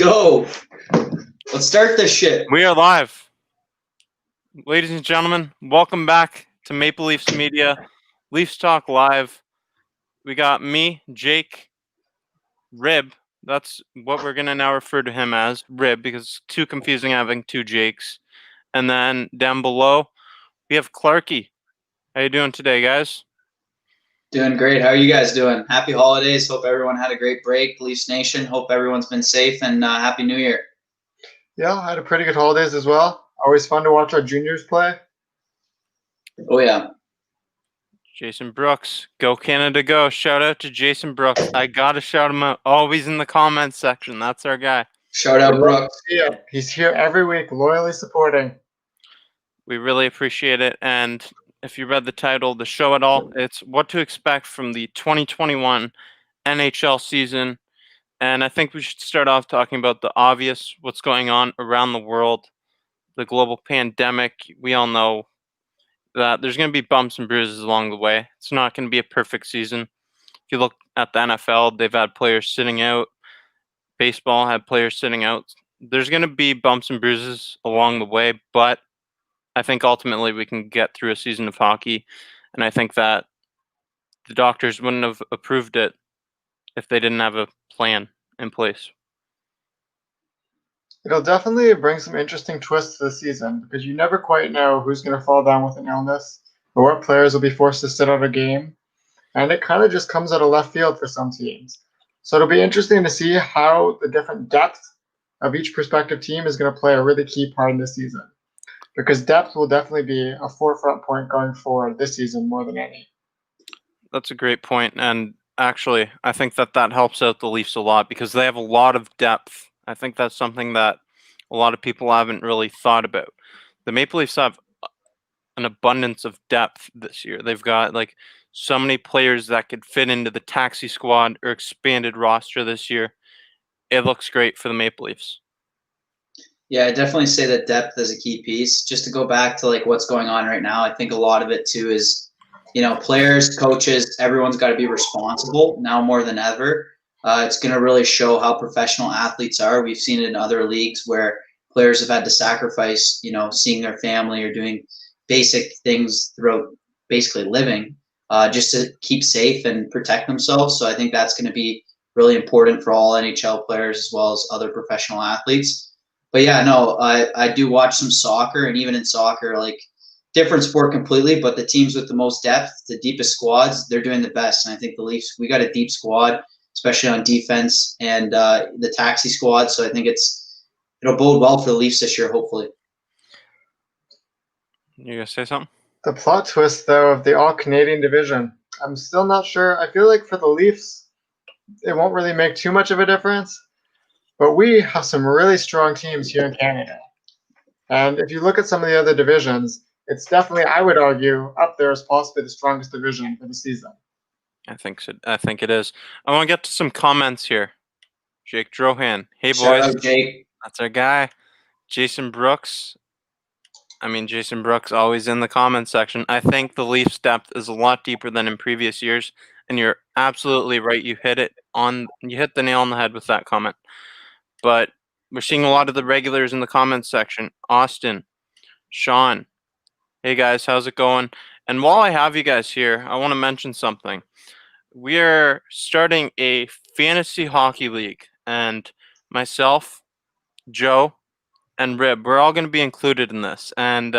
Go. Let's start this shit. We are live. Ladies and gentlemen, welcome back to Maple Leafs Media, Leafs Talk Live. We got me, Jake, Rib. That's what we're going to now refer to him as, Rib, because it's too confusing having two Jakes. And then down below, we have Clarky. How you doing today, guys? Doing great. How are you guys doing? Happy holidays. Hope everyone had a great break. Leafs Nation, hope everyone's been safe, and Happy New Year. Yeah, I had a pretty good holidays as well. Always fun to watch our juniors play. Oh, yeah. Jason Brooks, go Canada, go. Shout out to Jason Brooks. I got to shout him out. Always in the comments section. That's our guy. Shout out, Brooks. Yeah, he's here every week, loyally supporting. We really appreciate it. And if you read the title of the show at all, it's what to expect from the 2021 NHL season. And I think we should start off talking about the obvious, what's going on around the world, the global pandemic. We all know that there's going to be bumps and bruises along the way. It's not going to be a perfect season. If you look at the NFL, they've had players sitting out. Baseball had players sitting out. There's going to be bumps and bruises along the way, but I think ultimately we can get through a season of hockey. And I think that the doctors wouldn't have approved it if they didn't have a plan in place. It'll definitely bring some interesting twists to the season because you never quite know who's going to fall down with an illness or what players will be forced to sit out a game. And it kind of just comes out of left field for some teams. So it'll be interesting to see how the different depth of each prospective team is going to play a really key part in this season. Because depth will definitely be a forefront point going forward this season more than any. That's a great point. And actually, I think that helps out the Leafs a lot because they have a lot of depth. I think that's something that a lot of people haven't really thought about. The Maple Leafs have an abundance of depth this year. They've got like so many players that could fit into the taxi squad or expanded roster this year. It looks great for the Maple Leafs. Yeah, I definitely say that depth is a key piece. Just to go back to like what's going on right now, I think a lot of it too is, players, coaches, everyone's got to be responsible now more than ever. It's going to really show how professional athletes are. We've seen it in other leagues where players have had to sacrifice, seeing their family or doing basic things throughout basically living just to keep safe and protect themselves. So I think that's going to be really important for all NHL players as well as other professional athletes. But yeah, no, I do watch some soccer, and even in soccer, like different sport completely, but the teams with the most depth, the deepest squads, they're doing the best. And I think the Leafs, we got a deep squad, especially on defense and the taxi squad. So I think it'll bode well for the Leafs this year, hopefully. You gonna say something? The plot twist, though, of the all-Canadian division, I'm still not sure. I feel like for the Leafs, it won't really make too much of a difference. But we have some really strong teams here in Canada. And if you look at some of the other divisions, it's definitely, I would argue, up there as possibly the strongest division for the season. I think so. I think it is. I want to get to some comments here. Jake Drohan. Hey, boys. Shout out, Jake. That's our guy. Jason Brooks. Jason Brooks always in the comments section. I think the Leafs depth is a lot deeper than in previous years, and you're absolutely right. You hit the nail on the head with that comment. But we're seeing a lot of the regulars in the comments section. Austin, Sean. Hey guys, how's it going? And while I have you guys here, I want to mention something. We are starting a fantasy hockey league, and myself, Joe, and Rib, we're all going to be included in this. And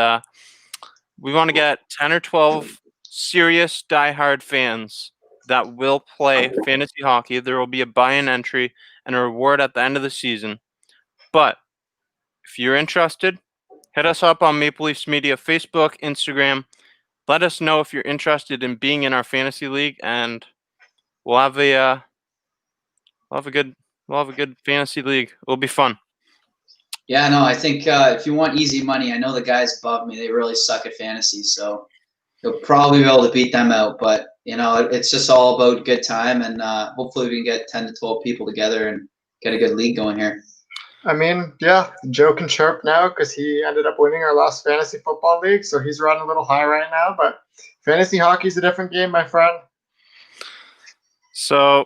we want to get 10 or 12 serious diehard fans that will play fantasy hockey. There will be a buy-in entry and a reward at the end of the season. But if you're interested, hit us up on Maple Leafs Media, Facebook, Instagram. Let us know if you're interested in being in our fantasy league, and we'll have a good fantasy league. It'll be fun. Yeah, no, I think if you want easy money, I know the guys above me, they really suck at fantasy, so you'll probably be able to beat them out. But, it's just all about good time, and hopefully we can get 10 to 12 people together and get a good league going here. Yeah, Joe can chirp now because he ended up winning our last fantasy football league, so he's running a little high right now. But fantasy hockey is a different game, my friend. So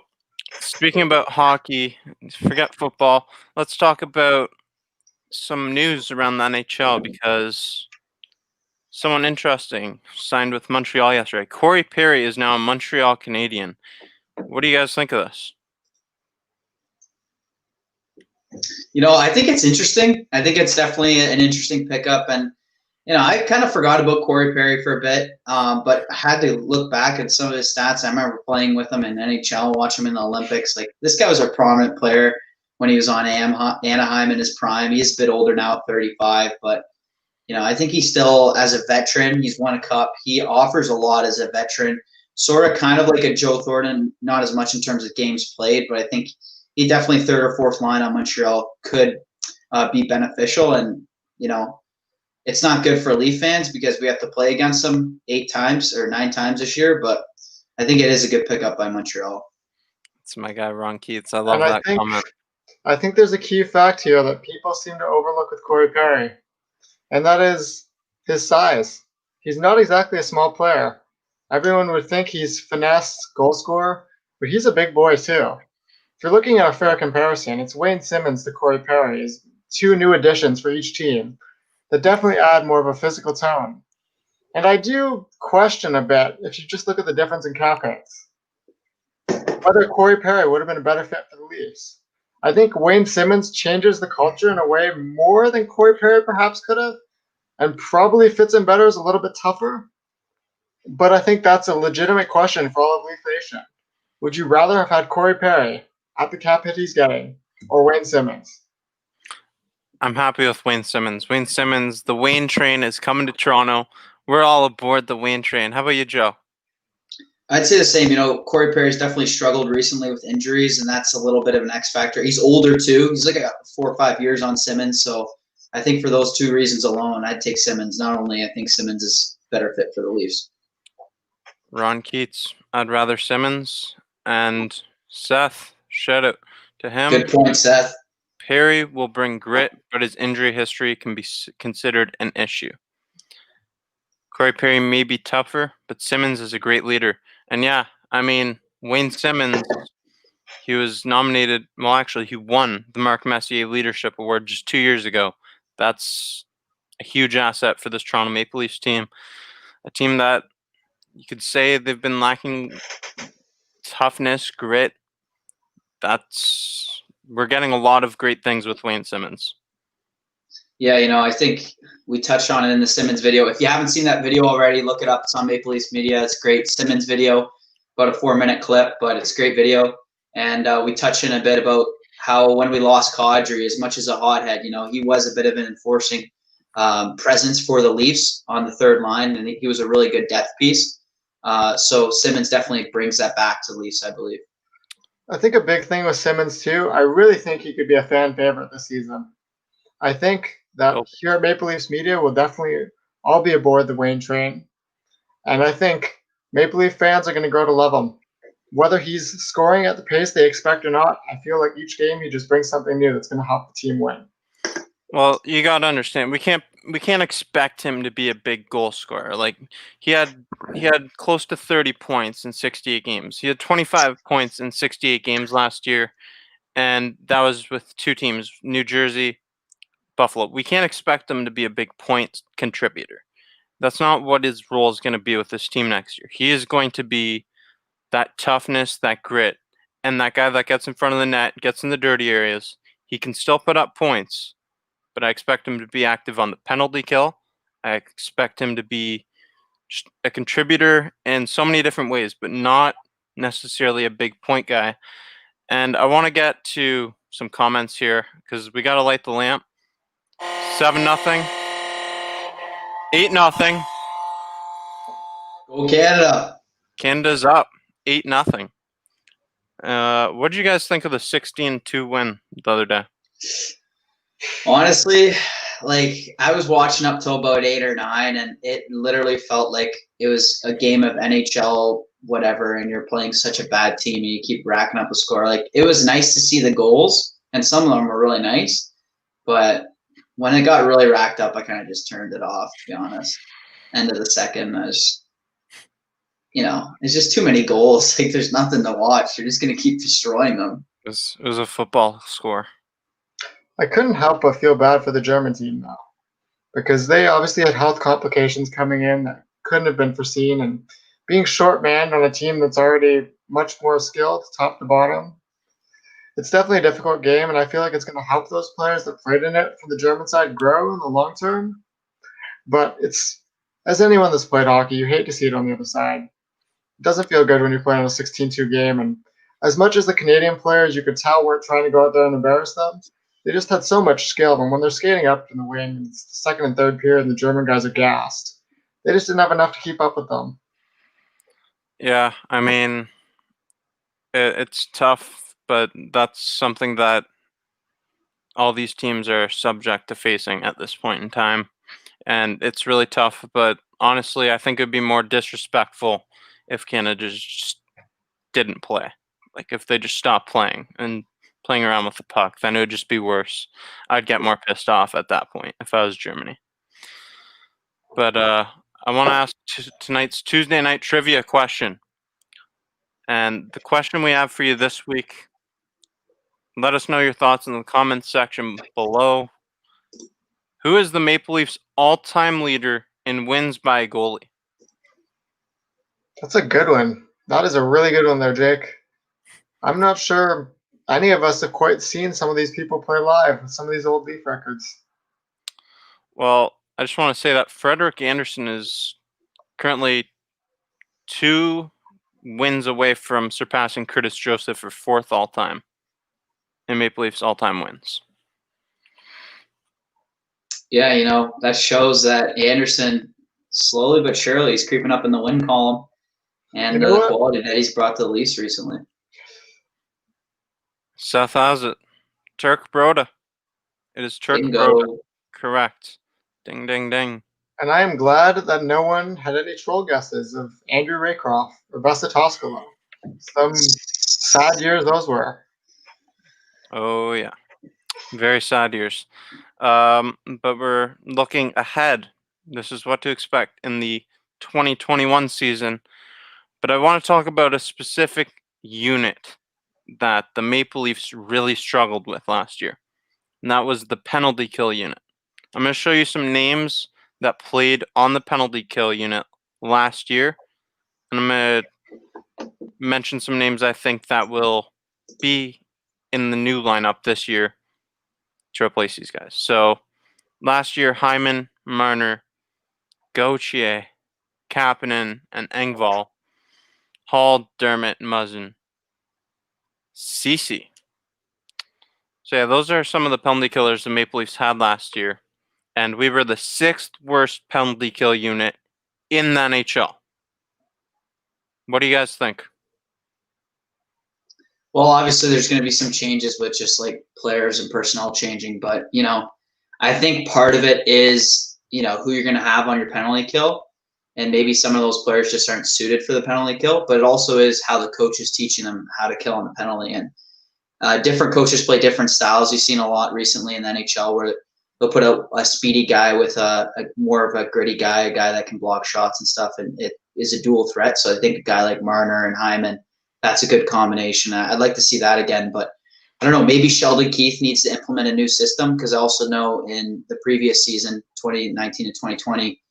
Speaking about hockey, forget football. Let's talk about some news around the NHL because someone interesting signed with Montreal yesterday. Corey Perry is now a Montreal Canadian. What do you guys think of this? I think it's interesting. I think it's definitely an interesting pickup. And, I kind of forgot about Corey Perry for a bit, but I had to look back at some of his stats. I remember playing with him in NHL, watch him in the Olympics. Like, this guy was a prominent player when he was on Anaheim in his prime. He's a bit older now at 35, but, I think he's still, as a veteran, he's won a cup. He offers a lot as a veteran, sort of kind of like a Joe Thornton, not as much in terms of games played, but I think he definitely third or fourth line on Montreal could be beneficial. And, it's not good for Leaf fans because we have to play against them 8 times or 9 times this year, but I think it is a good pickup by Montreal. It's my guy, Ron Keats. I love that comment. I think there's a key fact here that people seem to overlook with Corey Perry, and that is his size. He's not exactly a small player. Everyone would think he's finesse, goal scorer, but he's a big boy too. If you're looking at a fair comparison, it's Wayne Simmons to Corey Perry is 2 new additions for each team that definitely add more of a physical tone. And I do question a bit, if you just look at the difference in cap hits, whether Corey Perry would have been a better fit for the Leafs. I think Wayne Simmons changes the culture in a way more than Corey Perry perhaps could have, and probably fits in better, is a little bit tougher. But I think that's a legitimate question for all of Leaf Nation. Would you rather have had Corey Perry at the cap hit he's getting, or Wayne Simmons? I'm happy with Wayne Simmons. Wayne Simmons, the Wayne train is coming to Toronto. We're all aboard the Wayne train. How about you, Joe? I'd say the same. Corey Perry's definitely struggled recently with injuries, and that's a little bit of an X factor. He's older too. He's like 4 or 5 years on Simmons, so I think for those 2 reasons alone, I'd take Simmons. Not only I think Simmons is better fit for the Leafs. Ron Keats, I'd rather Simmons. And Seth, shout out to him. Good point, Seth. Perry will bring grit, but his injury history can be considered an issue. Corey Perry may be tougher, but Simmons is a great leader. And yeah, Wayne Simmons, he was nominated, well, actually, he won the Marc Messier Leadership Award just 2 years ago. That's a huge asset for this Toronto Maple Leafs team. A team that you could say they've been lacking toughness, grit. We're getting a lot of great things with Wayne Simmons. Yeah, I think we touched on it in the Simmons video. If you haven't seen that video already, look it up. It's on Maple Leafs Media. It's great. Simmons video, about a 4-minute clip, but it's a great video. And we touched in a bit about how when we lost Kadri, as much as a hothead, he was a bit of an enforcing presence for the Leafs on the third line, and he was a really good depth piece. So Simmons definitely brings that back to the Leafs, I believe. I think a big thing with Simmons too, I really think he could be a fan favorite this season. I think that here at Maple Leafs Media, we'll definitely all be aboard the Wayne train. And I think Maple Leaf fans are going to grow to love him. Whether he's scoring at the pace they expect or not, I feel like each game he just brings something new that's going to help the team win. Well, you got to understand, we can't expect him to be a big goal scorer. Like he had close to 30 points in 68 games. He had 25 points in 68 games last year, and that was with 2 teams, New Jersey, Buffalo. We can't expect him to be a big point contributor. That's not what his role is going to be with this team next year. He is going to be that toughness, that grit, and that guy that gets in front of the net, gets in the dirty areas. He can still put up points, but I expect him to be active on the penalty kill. I expect him to be a contributor in so many different ways, but not necessarily a big point guy. And I want to get to some comments here because we got to light the lamp. 7-0. 8-0. Go Canada. Canada's up 8-0. What did you guys think of the 16-2 win the other day? Honestly, I was watching up till about 8 or 9, and it literally felt like it was a game of NHL whatever, and you're playing such a bad team and you keep racking up a score. It was nice to see the goals, and some of them were really nice, but when it got really racked up, I kind of just turned it off, to be honest. End of the second, it's just too many goals. Like there's nothing to watch. You're just going to keep destroying them. It was a football score. I couldn't help but feel bad for the German team though, because they obviously had health complications coming in that couldn't have been foreseen, and being short-manned on a team that's already much more skilled, top to bottom, it's definitely a difficult game, and I feel like it's going to help those players that played in it for the German side grow in the long term. But it's, as anyone that's played hockey, you hate to see it on the other side. It doesn't feel good when you're playing a 16-2 game, and as much as the Canadian players you could tell weren't trying to go out there and embarrass them, they just had so much skill, and when they're skating up in the wing, and it's the second and third period, and the German guys are gassed, they just didn't have enough to keep up with them. Yeah, I mean, it's tough, but that's something that all these teams are subject to facing at this point in time. And it's really tough, but honestly, I think it'd be more disrespectful if Canada just didn't play. Like if they just stopped playing and playing around with the puck, then it would just be worse. I'd get more pissed off at that point if I was Germany. But I want to ask tonight's Tuesday night trivia question. And the question we have for you this week, let us know your thoughts in the comments section below. Who is the Maple Leafs all-time leader in wins by a goalie? That's a good one. That is a really good one there, Jake. I'm not sure any of us have quite seen some of these people play live with some of these old Leaf records. Well, I just want to say that Frederik Andersen is currently 2 wins away from surpassing Curtis Joseph for 4th all-time in Maple Leafs all-time wins. Yeah, that shows that Anderson, slowly but surely, is creeping up in the win column, and the quality that he's brought to the Leafs recently. Seth has it. Turk Broda. It is Turk Broda. Correct. Ding, ding, ding. And I am glad that no one had any troll guesses of Andrew Raycroft or Vesa Toskala. Some sad years those were. Oh, yeah. Very sad years. But we're looking ahead. This is what to expect in the 2021 season. But I want to talk about a specific unit that the Maple Leafs really struggled with last year. And that was the penalty kill unit. I'm going to show you some names that played on the penalty kill unit last year. And I'm going to mention some names I think that will be in the new lineup this year to replace these guys. So last year, Hyman, Marner, Gauthier, Kapanen, and Engvall. Hall, Dermott, Muzzin, Ceci. So yeah, those are some of the penalty killers the Maple Leafs had last year. And we were the 6th worst penalty kill unit in the NHL. What do you guys think? Well, obviously there's going to be some changes with just like players and personnel changing, but I think part of it is who you're going to have on your penalty kill, and maybe some of those players just aren't suited for the penalty kill. But it also is how the coach is teaching them how to kill on the penalty, and different coaches play different styles. You've seen a lot recently in the NHL where they'll put a speedy guy with a more of a gritty guy, a guy that can block shots and stuff, and it is a dual threat. So I think a guy like Marner and Hyman, that's a good combination. I'd like to see that again, but I don't know. Maybe Sheldon Keefe needs to implement a new system, because I also know in the previous season, 2019 to 2020,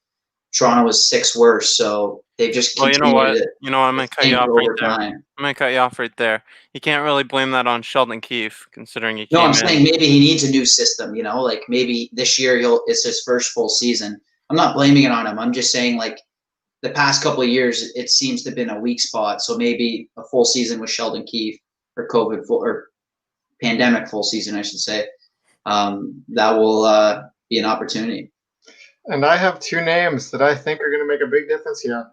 Toronto was 6th worst. So they've just Well, continued you know what? to I'm going to cut you off right there. time. I'm going to cut you off right there. You can't really blame that on Sheldon Keefe, considering he No, came I'm in. saying maybe he needs a new system. Like maybe this year it's his first full season. I'm not blaming it on him. I'm just saying like the past couple of years it seems to have been a weak spot. So maybe a full season with Sheldon Keefe, or COVID full, or pandemic full season, I should say. That will be an opportunity. And I have 2 names that I think are going to make a big difference here: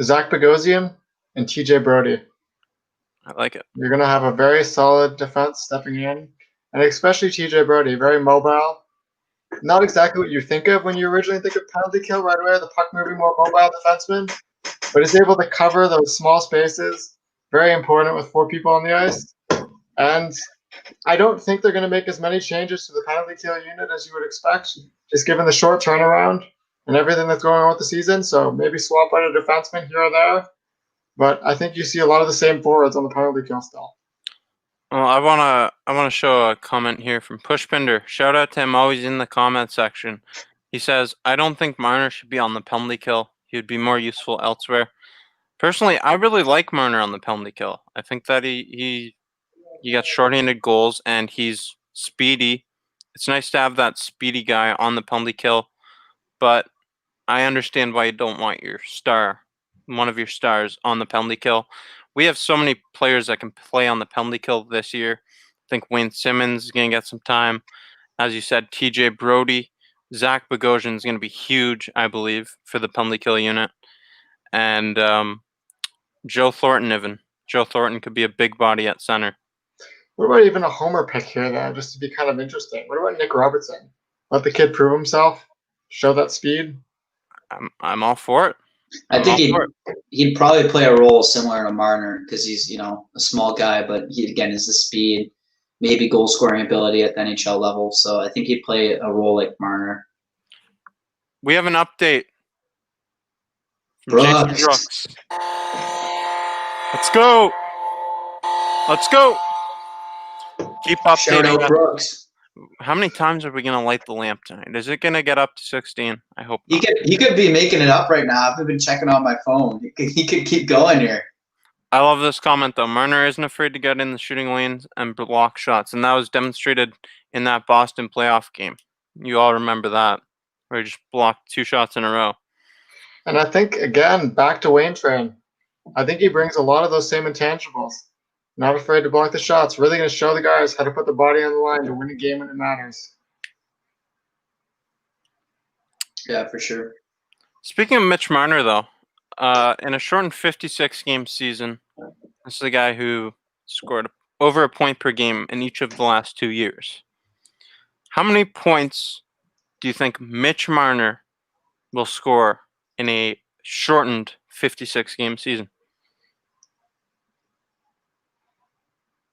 Zach Bogosian and TJ Brody. I like it. You're going to have a very solid defense stepping in, and especially TJ Brody, very mobile. Not exactly what you think of when you originally think of penalty kill right away, the puck-moving, more mobile defenseman, but is able to cover those small spaces. Very important with 4 people on the ice. And I don't think they're going to make as many changes to the penalty kill unit as you would expect, just given the short turnaround and everything that's going on with the season. So maybe swap out a defenseman here or there. But I think you see a lot of the same forwards on the penalty kill still. Well, I wanna show a comment here from Pushpinder. Shout out to him, always in the comment section. He says, "I don't think Marner should be on the penalty kill. He would be more useful elsewhere." Personally, I really like Marner on the penalty kill. I think that he got shorthanded goals and he's speedy. It's nice to have that speedy guy on the penalty kill, but I understand why you don't want one of your stars on the penalty kill. We have so many players that can play on the penalty kill this year. I think Wayne Simmons is going to get some time. As you said, TJ Brody, Zach Bogosian is going to be huge, I believe, for the penalty kill unit. And Joe Thornton even. Joe Thornton could be a big body at center. What about even a homer pick here, though, just to be kind of interesting? What about Nick Robertson? Let the kid prove himself, show that speed. I'm all for it. I think he'd probably play a role similar to Marner because he's a small guy, but he again is the speed, maybe goal scoring ability at the NHL level. So I think he'd play a role like Marner. We have an update from Jason Brooks. Let's go. Let's go. Keep updating. Shout out Brooks. How many times are we going to light the lamp tonight? Is it going to get up to 16? I hope not. He could be making it up right now. I've been checking on my phone. He could keep going here. I love this comment, though. Marner isn't afraid to get in the shooting lanes and block shots, and that was demonstrated in that Boston playoff game. You all remember that, where he just blocked 2 shots in a row. And I think, again, back to Wayne Train. I think he brings a lot of those same intangibles. Not afraid to block the shots. Really going to show the guys how to put the body on the line to win a game when it matters. Yeah, for sure. Speaking of Mitch Marner, though, in a shortened 56-game season, this is a guy who scored over a point per game in each of the last 2 years. How many points do you think Mitch Marner will score in a shortened 56-game season?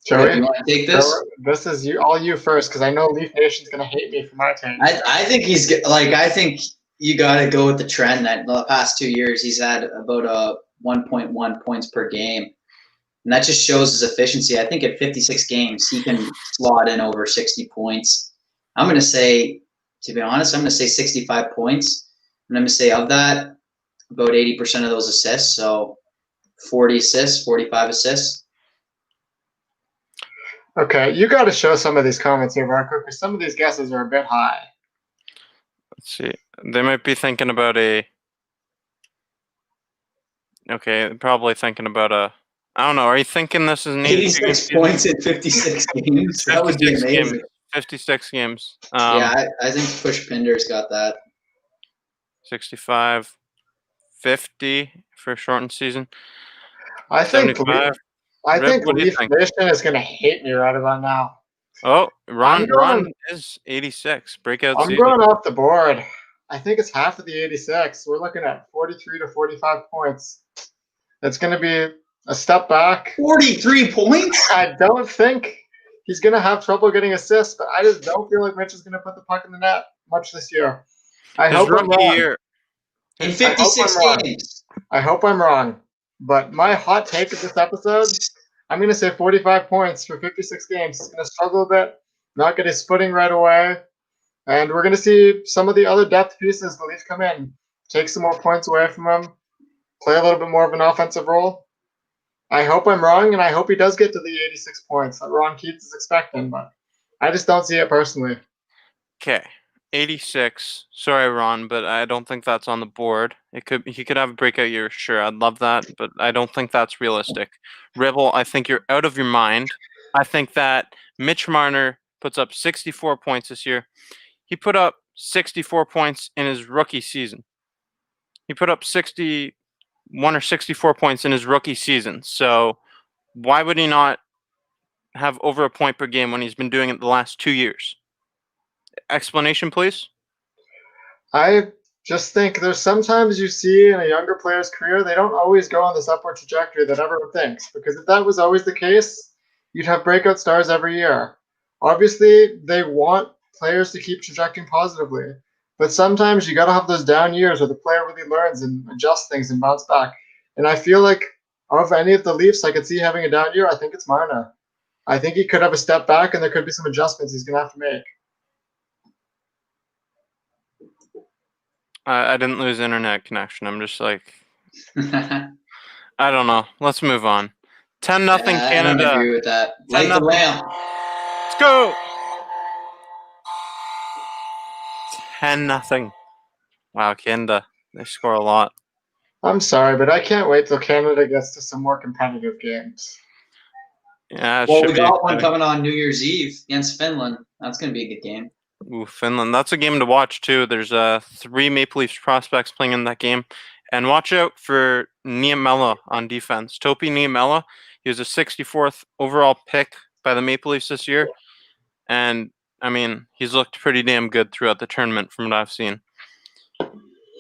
Joey, you want to take this? This is all you first, because I know Leaf Nation's going to hate me for my take. I think he's I think you got to go with the trend that the past 2 years he's had about 1.1 points per game, and that just shows his efficiency. I think at 56 games he can slot in over 60 points. I'm going to say, to be honest, I'm going to say 65 points, and I'm going to say of that, about 80% of those assists, so 40 assists, 45 assists. Okay, you got to show some of these comments here, Marco, because some of these guesses are a bit high. Let's see. They might be thinking about a. Okay, probably thinking about a. I don't know. Are you thinking this is an 86 points in 56 games? That would be amazing. 56 games. Yeah, I think Pushpinder's got that. 65, 50 for a shortened season. I think Rip, Leaf Nation is going to hate me right about now. Oh, Ron is 86. Breakout season. I'm going off the board. I think it's half of the 86. We're looking at 43 to 45 points. It's going to be a step back. 43 points? I don't think he's going to have trouble getting assists, but I just don't feel like Mitch is going to put the puck in the net much this year. I hope I'm wrong. In 56 games. I hope I'm wrong. But my hot take of this episode, I'm going to say 45 points for 56 games. He's going to struggle a bit, not get his footing right away. And we're going to see some of the other depth pieces the Leafs come in, take some more points away from him, play a little bit more of an offensive role. I hope I'm wrong, and I hope he does get to the 86 points that Ron Keats is expecting, but I just don't see it personally. Okay. 86. Sorry, Ron, but I don't think that's on the board. He could have a breakout year, sure. I'd love that, but I don't think that's realistic. Ribble, I think you're out of your mind. I think that Mitch Marner puts up 64 points this year. He put up 64 points in his rookie season. He put up 61 or 64 points in his rookie season. So why would he not have over a point per game when he's been doing it the last 2 years? Explanation, please? I just think there's sometimes you see in a younger player's career, they don't always go on this upward trajectory that everyone thinks. Because if that was always the case, you'd have breakout stars every year. Obviously, they want players to keep trajecting positively. But sometimes you got to have those down years where the player really learns and adjusts things and bounce back. And I feel like of any of the Leafs I could see having a down year, I think it's Marner. I think he could have a step back, and there could be some adjustments he's going to have to make. I didn't lose internet connection. I'm just like, I don't know. Let's move on. 10-0 I Canada. don't agree with that. Light 10-0. the lamp. Let's go. 10-0. Wow, Canada. They score a lot. I'm sorry, but I can't wait till Canada gets to some more competitive games. Yeah, it Well, should we be got one exciting. coming on New Year's Eve against Finland. That's going to be a good game. Ooh, Finland. That's a game to watch too. There's 3 Maple Leafs prospects playing in that game. And watch out for Niemela on defense. Topi Niemela. He was a 64th overall pick by the Maple Leafs this year. And, I mean, he's looked pretty damn good throughout the tournament from what I've seen.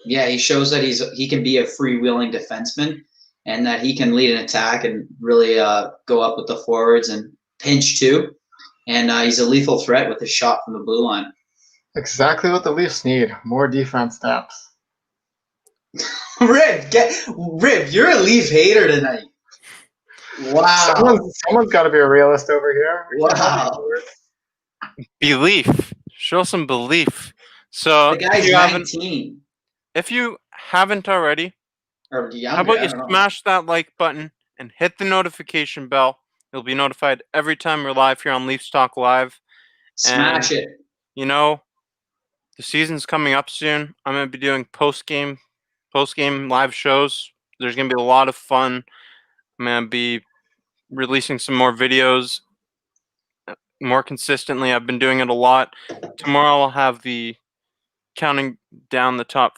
Yeah, he shows that he can be a freewheeling defenseman and that he can lead an attack and really go up with the forwards and pinch too. And he's a lethal threat with his shot from the blue line. Exactly what the Leafs need. More defense depth. Rib, you're a Leaf hater tonight. Wow. Someone's got to be a realist over here. Wow. Belief. Show some belief. So The guy's 19. If you haven't already, Or younger, how about you I don't know. smash that like button and hit the notification bell? You'll be notified every time we're live here on Leafs Talk Live. Smash it. You know, the season's coming up soon. I'm going to be doing post-game live shows. There's going to be a lot of fun. I'm going to be releasing some more videos more consistently. I've been doing it a lot. Tomorrow I'll have the counting down the top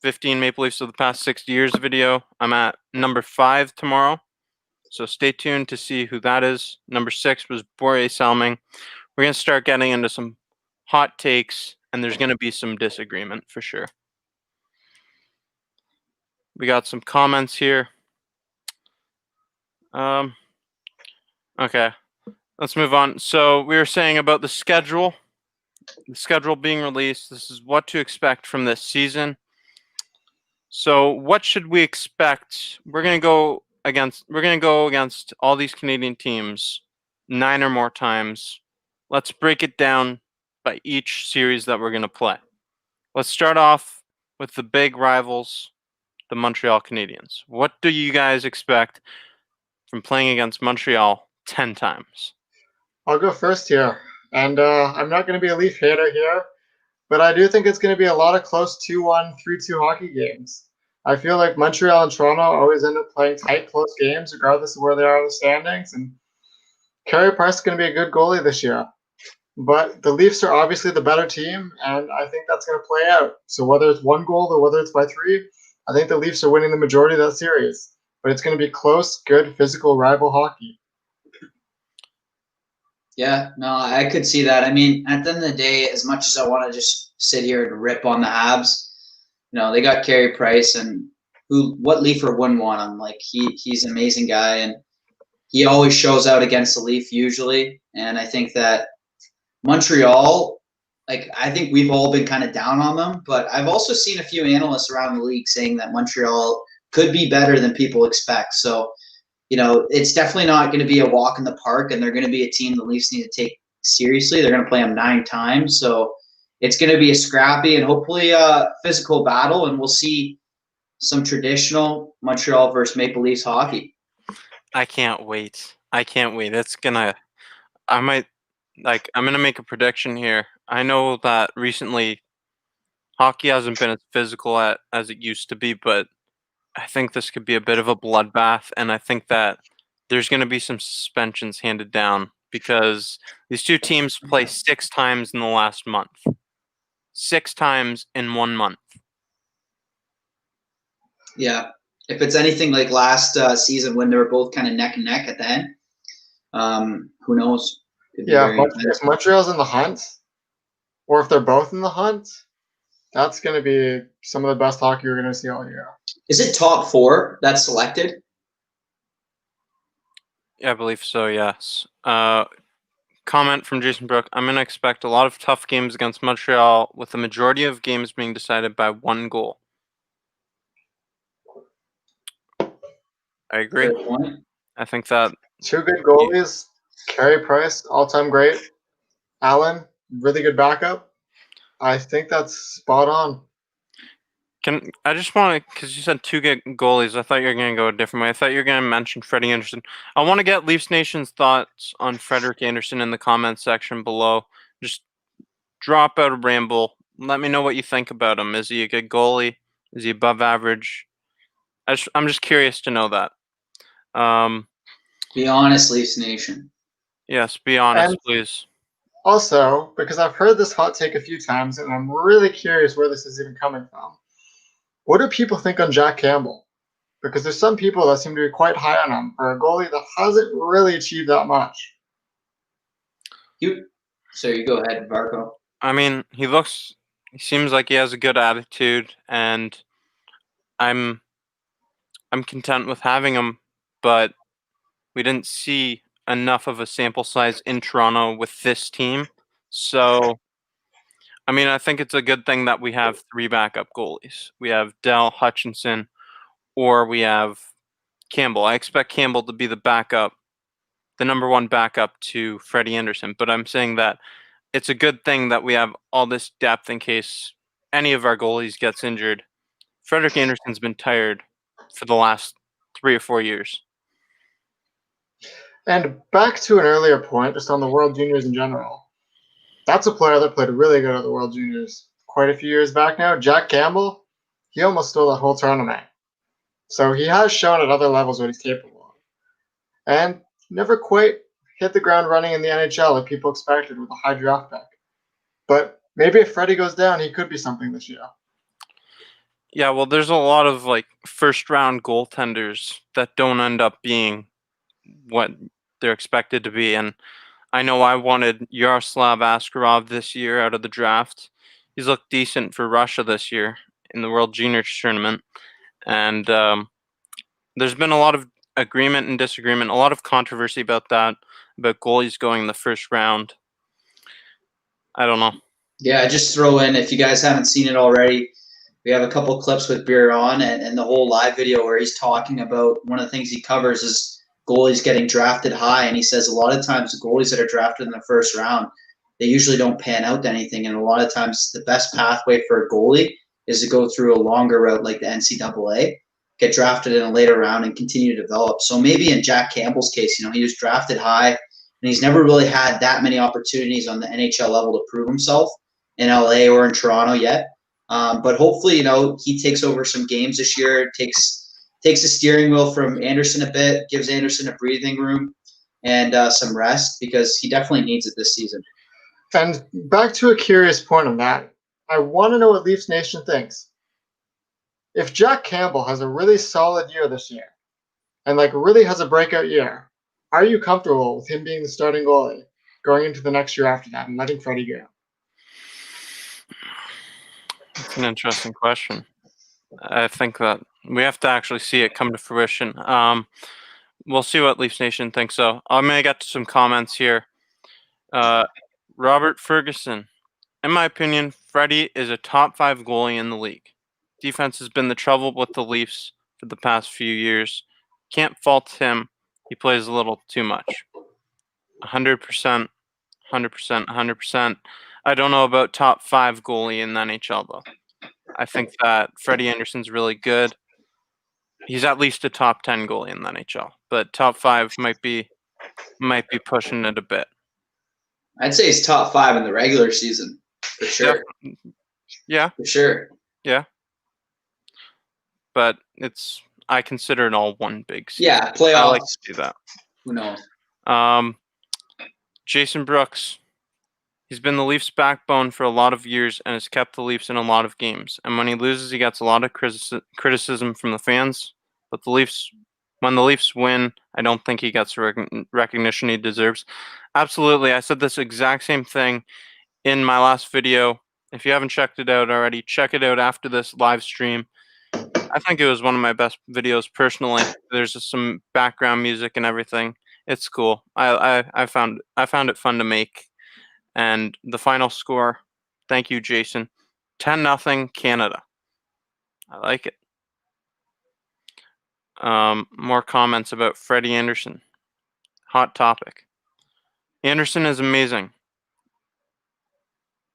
15 Maple Leafs of the past 60 years video. I'm at number 5 tomorrow. So stay tuned to see who that is. Number 6 was Borje Salming. We're going to start getting into some hot takes, and there's going to be some disagreement for sure. We got some comments here. Okay, let's move on. So we were saying about the schedule being released. This is what to expect from this season. So what should we expect? We're going to go against all these Canadian teams 9 or more times. Let's break it down by each series that we're going to play. Let's start off with the big rivals, the Montreal Canadiens. What do you guys expect from playing against Montreal 10 times? I'll go first here. And I'm not going to be a Leaf hater here, but I do think it's going to be a lot of close 2-1, 3-2 hockey games. I feel like Montreal and Toronto always end up playing tight, close games, regardless of where they are in the standings. And Carey Price is going to be a good goalie this year. But the Leafs are obviously the better team, and I think that's going to play out. So whether it's 1 goal or whether it's by 3, I think the Leafs are winning the majority of that series. But it's going to be close, good, physical rival hockey. Yeah, no, I could see that. I mean, at the end of the day, as much as I want to just sit here and rip on the Habs, they got Carey Price, and what Leafer wouldn't want him? Like he's an amazing guy, and he always shows out against the Leaf usually. And I think that Montreal, I think we've all been kind of down on them, but I've also seen a few analysts around the league saying that Montreal could be better than people expect. So, it's definitely not going to be a walk in the park, and they're going to be a team the Leafs need to take seriously. They're going to play them 9 times. So it's going to be a scrappy and hopefully a physical battle, and we'll see some traditional Montreal versus Maple Leafs hockey. I can't wait. I'm going to make a prediction here. I know that recently hockey hasn't been as physical as it used to be, but I think this could be a bit of a bloodbath, and I think that there's going to be some suspensions handed down because these two teams play 6 times in the last month. 6 times in 1 month. Yeah. If it's anything like last season when they were both kind of neck and neck at the end, who knows? Yeah, if Montreal's in the hunt, or if they're both in the hunt, that's going to be some of the best hockey you're going to see all year. Is it top 4 that's selected? Yeah, I believe so, yes. Comment from Jason Brook. I'm going to expect a lot of tough games against Montreal, with the majority of games being decided by 1 goal. I agree. Fair point. I think that 2 good goalies. Carey Price, all-time great. Allen, really good backup. I think that's spot on. I just want to, because you said 2 good goalies, I thought you were going to go a different way. I thought you were going to mention Freddie Anderson. I want to get Leafs Nation's thoughts on Frederik Anderson in the comments section below. Just drop out a ramble. Let me know what you think about him. Is he a good goalie? Is he above average? I'm just curious to know that. Be honest, Leafs Nation. Yes, be honest, And please. also, because I've heard this hot take a few times, and I'm really curious where this is even coming from. What do people think on Jack Campbell? Because there's some people that seem to be quite high on him for a goalie that hasn't really achieved that much. So you go ahead, Varco. I mean, he seems like he has a good attitude, and I'm content with having him, but we didn't see enough of a sample size in Toronto with this team. So, I mean, I think it's a good thing that we have 3 backup goalies. We have Dell, Hutchinson, or we have Campbell. I expect Campbell to be the backup, the number 1 backup to Freddie Anderson, but I'm saying that it's a good thing that we have all this depth in case any of our goalies gets injured. Frederik Anderson's been tired for the last 3 or 4 years. And back to an earlier point, just on the World Juniors in general. That's a player that played really good at the World Juniors quite a few years back now. Jack Campbell, he almost stole that whole tournament. So he has shown at other levels what he's capable of. And never quite hit the ground running in the NHL like people expected with a high draft pick. But maybe if Freddie goes down, he could be something this year. Yeah, well, there's a lot of like first round goaltenders that don't end up being what they're expected to be. And I know I wanted Yaroslav Askarov this year out of the draft. He's looked decent for Russia this year in the World Juniors tournament. And there's been a lot of agreement and disagreement, a lot of controversy about that, about goalies going the first round. I don't know. Yeah, just throw in, if you guys haven't seen it already, we have a couple clips with Biron and the whole live video where he's talking about one of the things he covers is goalies getting drafted high. And he says a lot of times the goalies that are drafted in the first round, they usually don't pan out to anything. And a lot of times the best pathway for a goalie is to go through a longer route like the NCAA, get drafted in a later round and continue to develop. So maybe in Jack Campbell's case, he was drafted high and he's never really had that many opportunities on the NHL level to prove himself in LA or in Toronto yet. But hopefully, he takes over some games this year, takes the steering wheel from Anderson a bit, gives Anderson a breathing room and some rest because he definitely needs it this season. And back to a curious point on that, I want to know what Leafs Nation thinks. If Jack Campbell has a really solid year this year and really has a breakout year, are you comfortable with him being the starting goalie going into the next year after that and letting Freddie go? It's an interesting question. I think that we have to actually see it come to fruition. We'll see what Leafs Nation thinks. So I'm going to get to some comments here. Robert Ferguson. In my opinion, Freddie is a top 5 goalie in the league. Defense has been the trouble with the Leafs for the past few years. Can't fault him. He plays a little too much. 100%, 100%, 100%. I don't know about top 5 goalie in the NHL, though. I think that Freddie Anderson's really good. He's at least a top 10 goalie in the NHL, but top 5 might be pushing it a bit. I'd say he's top 5 in the regular season for sure. Yeah. For sure. Yeah. But I consider it all one big season. Yeah, playoffs. I like to do that. Who knows? Jason Brooks. He's been the Leafs' backbone for a lot of years and has kept the Leafs in a lot of games. And when he loses, he gets a lot of criticism from the fans. But when the Leafs win, I don't think he gets the recognition he deserves. Absolutely. I said this exact same thing in my last video. If you haven't checked it out already, check it out after this live stream. I think it was one of my best videos personally. There's just some background music and everything. It's cool. I found it fun to make. And the final score, thank you, Jason, 10-0 Canada. I like it. more comments about Freddie Anderson. Hot topic. Anderson is amazing.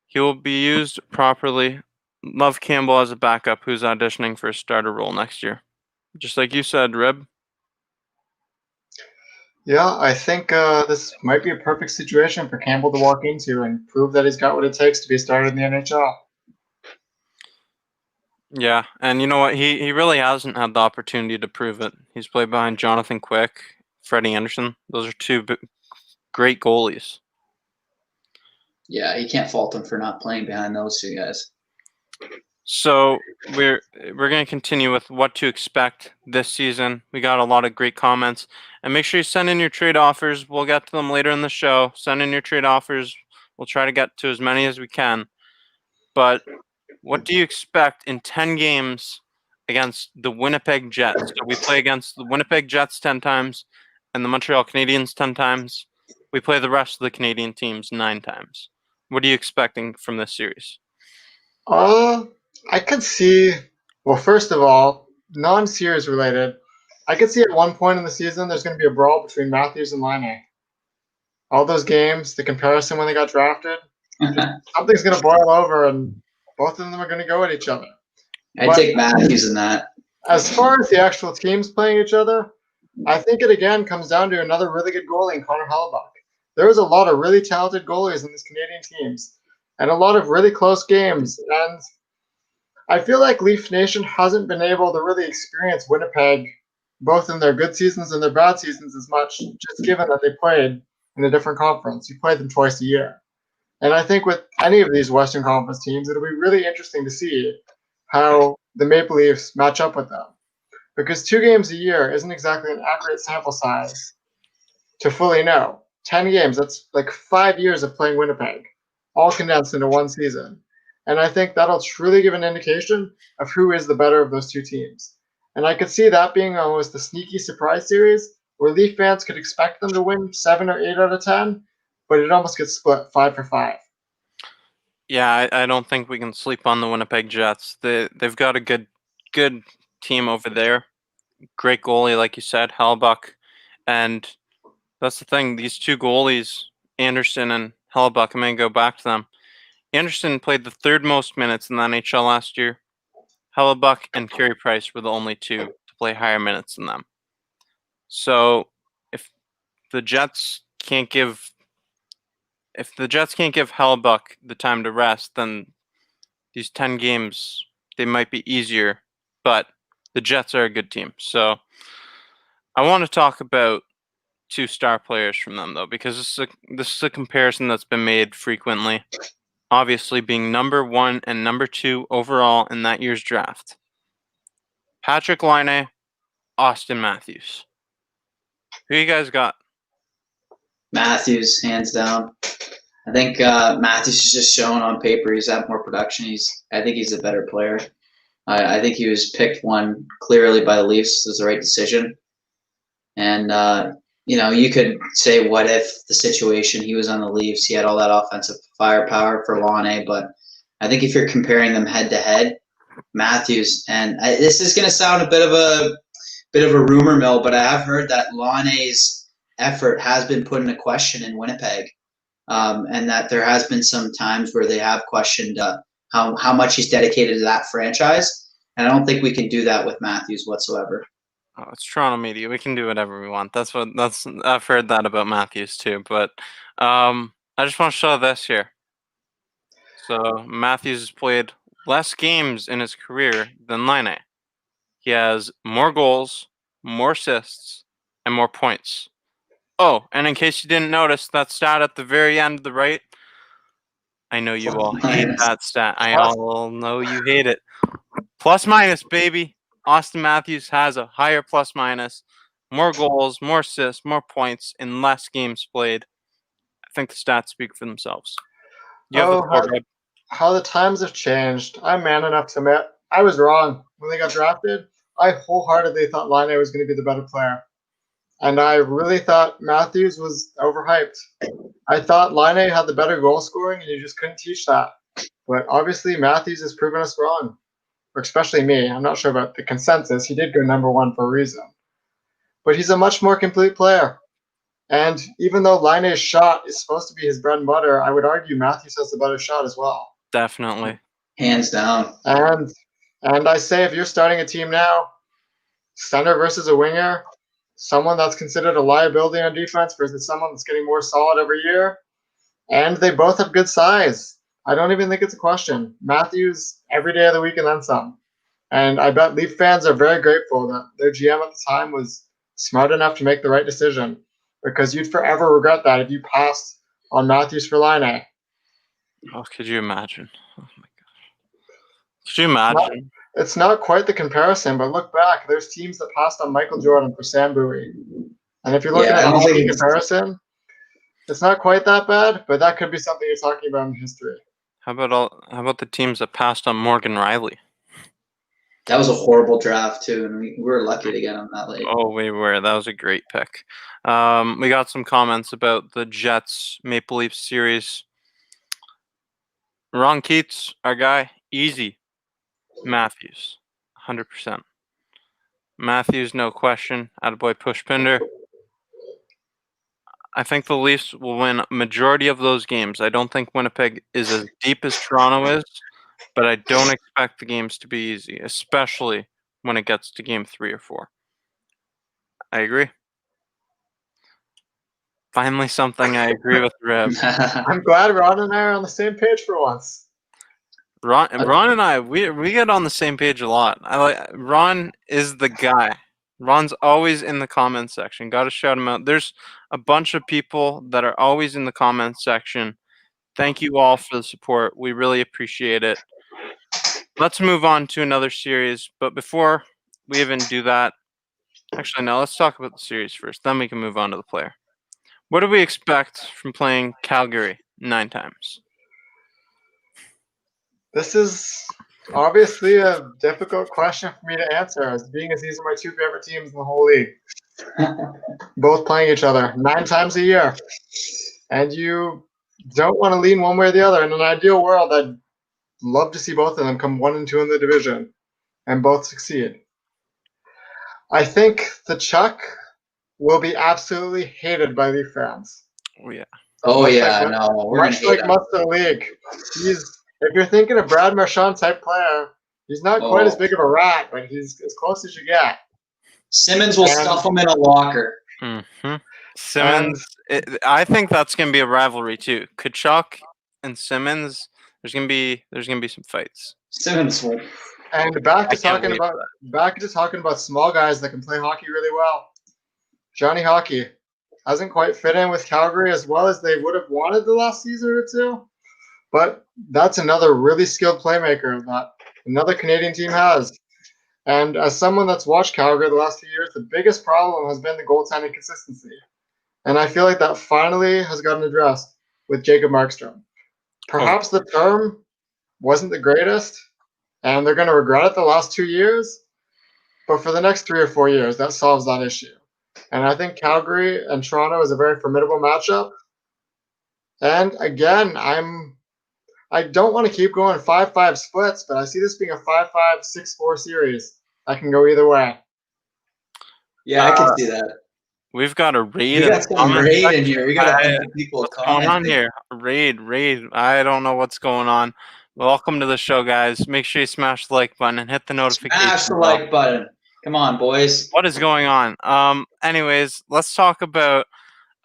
He will be used properly. Love Campbell as a backup who's auditioning for a starter role next year. Just like you said, Rib. Yeah, I think this might be a perfect situation for Campbell to walk into and prove that he's got what it takes to be started in the NHL. Yeah, and you know what? He really hasn't had the opportunity to prove it. He's played behind Jonathan Quick, Freddie Anderson. Those are two great goalies. Yeah, you can't fault him for not playing behind those two guys. So we're going to continue with what to expect this season. We got a lot of great comments, and make sure you send in your trade offers. We'll get to them later in the show. Send in your trade offers. We'll try to get to as many as we can. But what do you expect in 10 games against the Winnipeg Jets? So we play against the Winnipeg Jets 10 times and the Montreal Canadiens 10 times. We play the rest of the Canadian teams 9 times. What are you expecting from this series? I could see, well, first of all, non-series related, I could see at one point in the season there's going to be a brawl between Matthews and Laine. All those games, the comparison when they got drafted, something's going to boil over and both of them are going to go at each other. I take Matthews in that. As far as the actual teams playing each other, I think it again comes down to another really good goalie in Connor Hellebuyck. There's a lot of really talented goalies in these Canadian teams and a lot of really close games. And I feel like Leaf Nation hasn't been able to really experience Winnipeg both in their good seasons and their bad seasons as much, just given that they played in a different conference. You played them twice a year. And I think with any of these Western Conference teams, it'll be really interesting to see how the Maple Leafs match up with them. Because 2 games a year isn't exactly an accurate sample size to fully know. 10 games, that's like 5 years of playing Winnipeg, all condensed into one season. And I think that'll truly give an indication of who is the better of those two teams. And I could see that being almost a sneaky surprise series where Leaf fans could expect them to win 7 or 8 out of 10, but it almost gets split 5 for 5. Yeah, I don't think we can sleep on the Winnipeg Jets. They've got a good team over there. Great goalie, like you said, Hellebuyck. And that's the thing. These two goalies, Anderson and Hellebuyck, I'm going to go back to them. Anderson played the 3rd most minutes in the NHL last year. Hellebuyck and Carey Price were the only 2 to play higher minutes than them. So if the Jets can't give Hellebuyck the time to rest, then these 10 games, they might be easier, but the Jets are a good team. So I want to talk about 2 star players from them, though, because this is a comparison that's been made frequently, obviously being number 1 and number 2 overall in that year's draft. Patrick Laine, Austin Matthews. Who you guys got? Matthews, hands down. I think Matthews is just shown on paper he's had more production. I think he's a better player. I think he was picked one clearly by the Leafs. It was the right decision. And you could say, what if the situation he was on the Leafs, he had all that offensive firepower for Laine, but I think if you're comparing them head to head, Matthews, and this is going to sound a bit of a rumor mill, but I have heard that Laine's effort has been put into question in Winnipeg, and that there has been some times where they have questioned how much he's dedicated to that franchise, and I don't think we can do that with Matthews whatsoever. Oh, it's Toronto media. We can do whatever we want. I've heard that about Matthews too. But I just want to show this here. So Matthews has played less games in his career than Laine. He has more goals, more assists, and more points. Oh, and in case you didn't notice, that stat at the very end of the right, I know you all hate that stat. I all know you hate it. Plus minus, baby. Austin Matthews has a higher plus minus, more goals, more assists, more points, in less games played. I think the stats speak for themselves. You have the floor, Brad. How the times have changed. I'm man enough to admit I was wrong when they got drafted. I wholeheartedly thought Laine was going to be the better player. And I really thought Matthews was overhyped. I thought Laine had the better goal scoring, and you just couldn't teach that. But obviously, Matthews has proven us wrong. Or especially me. I'm not sure about the consensus. He did go number 1 for a reason. but he's a much more complete player. And even though Laine's shot is supposed to be his bread and butter, I would argue Matthews has the better shot as well. Definitely. Hands down. And I say if you're starting a team now, center versus a winger, someone that's considered a liability on defense versus someone that's getting more solid every year, and they both have good size. I don't even think it's a question. Matthews every day of the week and then some. And I bet Leaf fans are very grateful that their GM at the time was smart enough to make the right decision, because you'd forever regret that if you passed on Matthews for Laine. Oh, could you imagine? Oh my god. Could you imagine? It's not quite the comparison, but look back. There's teams that passed on Michael Jordan for Sam Bowie. And if you're looking at a hockey comparison, it's not quite that bad, but that could be something you're talking about in history. How about the teams that passed on Morgan Riley? That was a horrible draft too, and we were lucky to get him that late. Oh, we were. That was a great pick. We got some comments about the Jets Maple Leafs series. Ron Keats, our guy, easy. Matthews, 100%. Matthews, no question. Attaboy Pushpinder. I think the Leafs will win a majority of those games. I don't think Winnipeg is as deep as Toronto is, but I don't expect the games to be easy, especially when it gets to game 3 or 4. I agree. Finally, something I agree with Rib. I'm glad Ron and I are on the same page for once. Ron and I, we get on the same page a lot. Ron is the guy. Ron's always in the comment section. Got to shout him out. There's a bunch of people that are always in the comment section. Thank you all for the support. We really appreciate it. Let's move on to another series. But before we even do that, actually, no, let's talk about the series first. Then we can move on to the player. What do we expect from playing Calgary 9 times? This is obviously a difficult question for me to answer, as being as these are my 2 favorite teams in the whole league. Both playing each other 9 times a year. And you don't want to lean one way or the other. In an ideal world, I'd love to see both of them come 1 and 2 in the division and both succeed. I think the Chuck will be absolutely hated by Leaf fans. Oh, yeah. Oh, yeah, no. We're much like most of the league. If you're thinking a Brad Marchand type player, he's not quite as big of a rat, but he's as close as you get. Simmons will stuff him in a locker. Mm-hmm. Simmons, I think that's going to be a rivalry too. Tkachuk and Simmons, there's going to be some fights. Simmons will. And back to talking about small guys that can play hockey really well. Johnny Hockey hasn't quite fit in with Calgary as well as they would have wanted the last season or 2. But that's another really skilled playmaker that another Canadian team has. And as someone that's watched Calgary the last few years, the biggest problem has been the goaltending consistency. And I feel like that finally has gotten addressed with Jacob Markstrom. Perhaps the term wasn't the greatest, and they're going to regret it the last 2 years. But for the next 3 or 4 years, that solves that issue. And I think Calgary and Toronto is a very formidable matchup. And again, I don't want to keep going 5-5 splits, but I see this being a 5-5, 6-4 series. I can go either way. Yeah, I can see that. We've got a raid. We got some raid in here. We got a bunch of people what's going on here? Raid. I don't know what's going on. Welcome to the show, guys. Make sure you smash the like button and hit the notification bell. Smash the like button. Come on, boys. What is going on? Anyways, let's talk about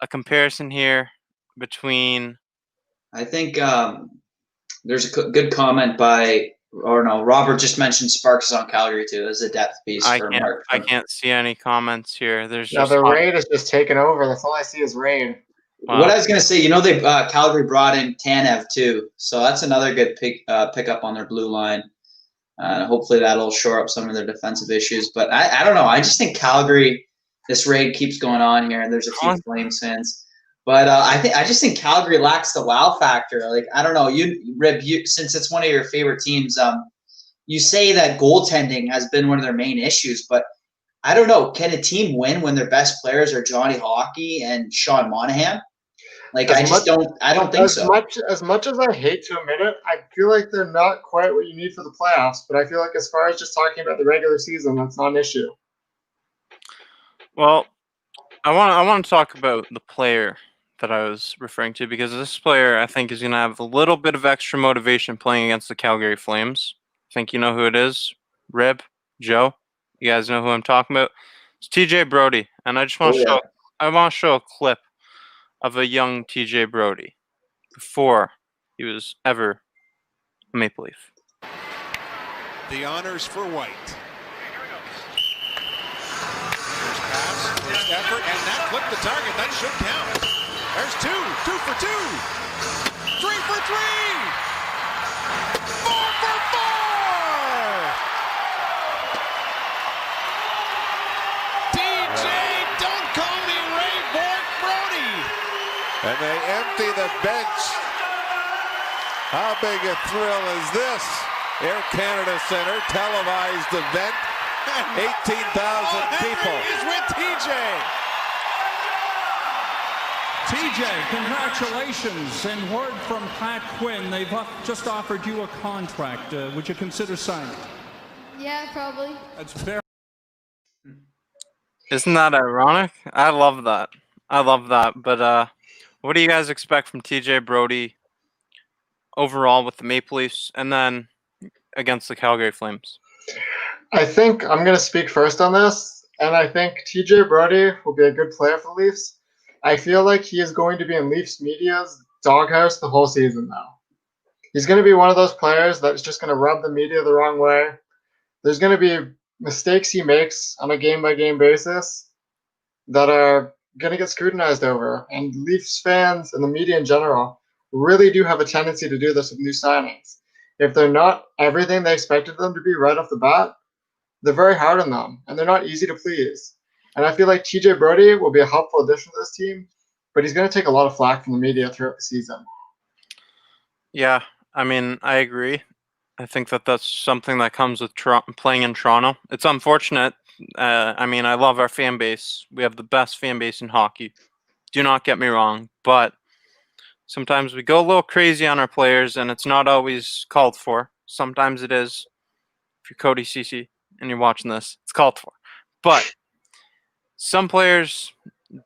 a comparison here between. I think there's a good comment Robert just mentioned Sparks is on Calgary too. There's a depth piece for Mark. I can't see any comments here. There's the raid is just taken over. That's all I see is raid. Wow. What I was gonna say, they Calgary brought in Tanev too, so that's another good pickup on their blue line. Hopefully that'll shore up some of their defensive issues. But I don't know. I just think Calgary, this raid keeps going on here, and there's a few Flames fans. But I just think Calgary lacks the wow factor. Like, I don't know, Rib, since it's one of your favorite teams, you say that goaltending has been one of their main issues, but I don't know, can a team win when their best players are Johnny Hockey and Sean Monahan? Like, I don't think so. As much as I hate to admit it, I feel like they're not quite what you need for the playoffs, but I feel like as far as just talking about the regular season, that's not an issue. Well, I want to talk about the player that I was referring to, because this player I think is going to have a little bit of extra motivation playing against the Calgary Flames. I think you know who it is. Rib, Joe. You guys know who I'm talking about. It's TJ Brody, and I just want to show a clip of a young TJ Brody before he was ever a Maple Leaf. The honors for White. First pass, first effort, and that clipped the target. That should count. There's 2 for 2, 3 for 3, 4 for 4. DJ, don't call me Ray Bork Brody. And they empty the bench. How big a thrill is this? Air Canada Centre, televised event, 18,000 people. Is with TJ. TJ, congratulations. And word from Pat Quinn, they've just offered you a contract. Would you consider signing? Yeah, probably. That's very. Isn't that ironic? I love that. But what do you guys expect from TJ Brody overall with the Maple Leafs and then against the Calgary Flames? I think I'm going to speak first on this, and I think TJ Brody will be a good player for the Leafs. I feel like he is going to be in Leafs media's doghouse the whole season now. He's going to be one of those players that's just going to rub the media the wrong way. There's going to be mistakes he makes on a game-by-game basis that are going to get scrutinized over. And Leafs fans and the media in general really do have a tendency to do this with new signings. If they're not everything they expected them to be right off the bat, they're very hard on them, and they're not easy to please. And I feel like TJ Brody will be a helpful addition to this team, but he's going to take a lot of flack from the media throughout the season. Yeah, I mean, I agree. I think that's something that comes with playing in Toronto. It's unfortunate. I mean, I love our fan base. We have the best fan base in hockey. Do not get me wrong, but sometimes we go a little crazy on our players, and it's not always called for. Sometimes it is. If you're Cody Ceci and you're watching this, it's called for. But some players,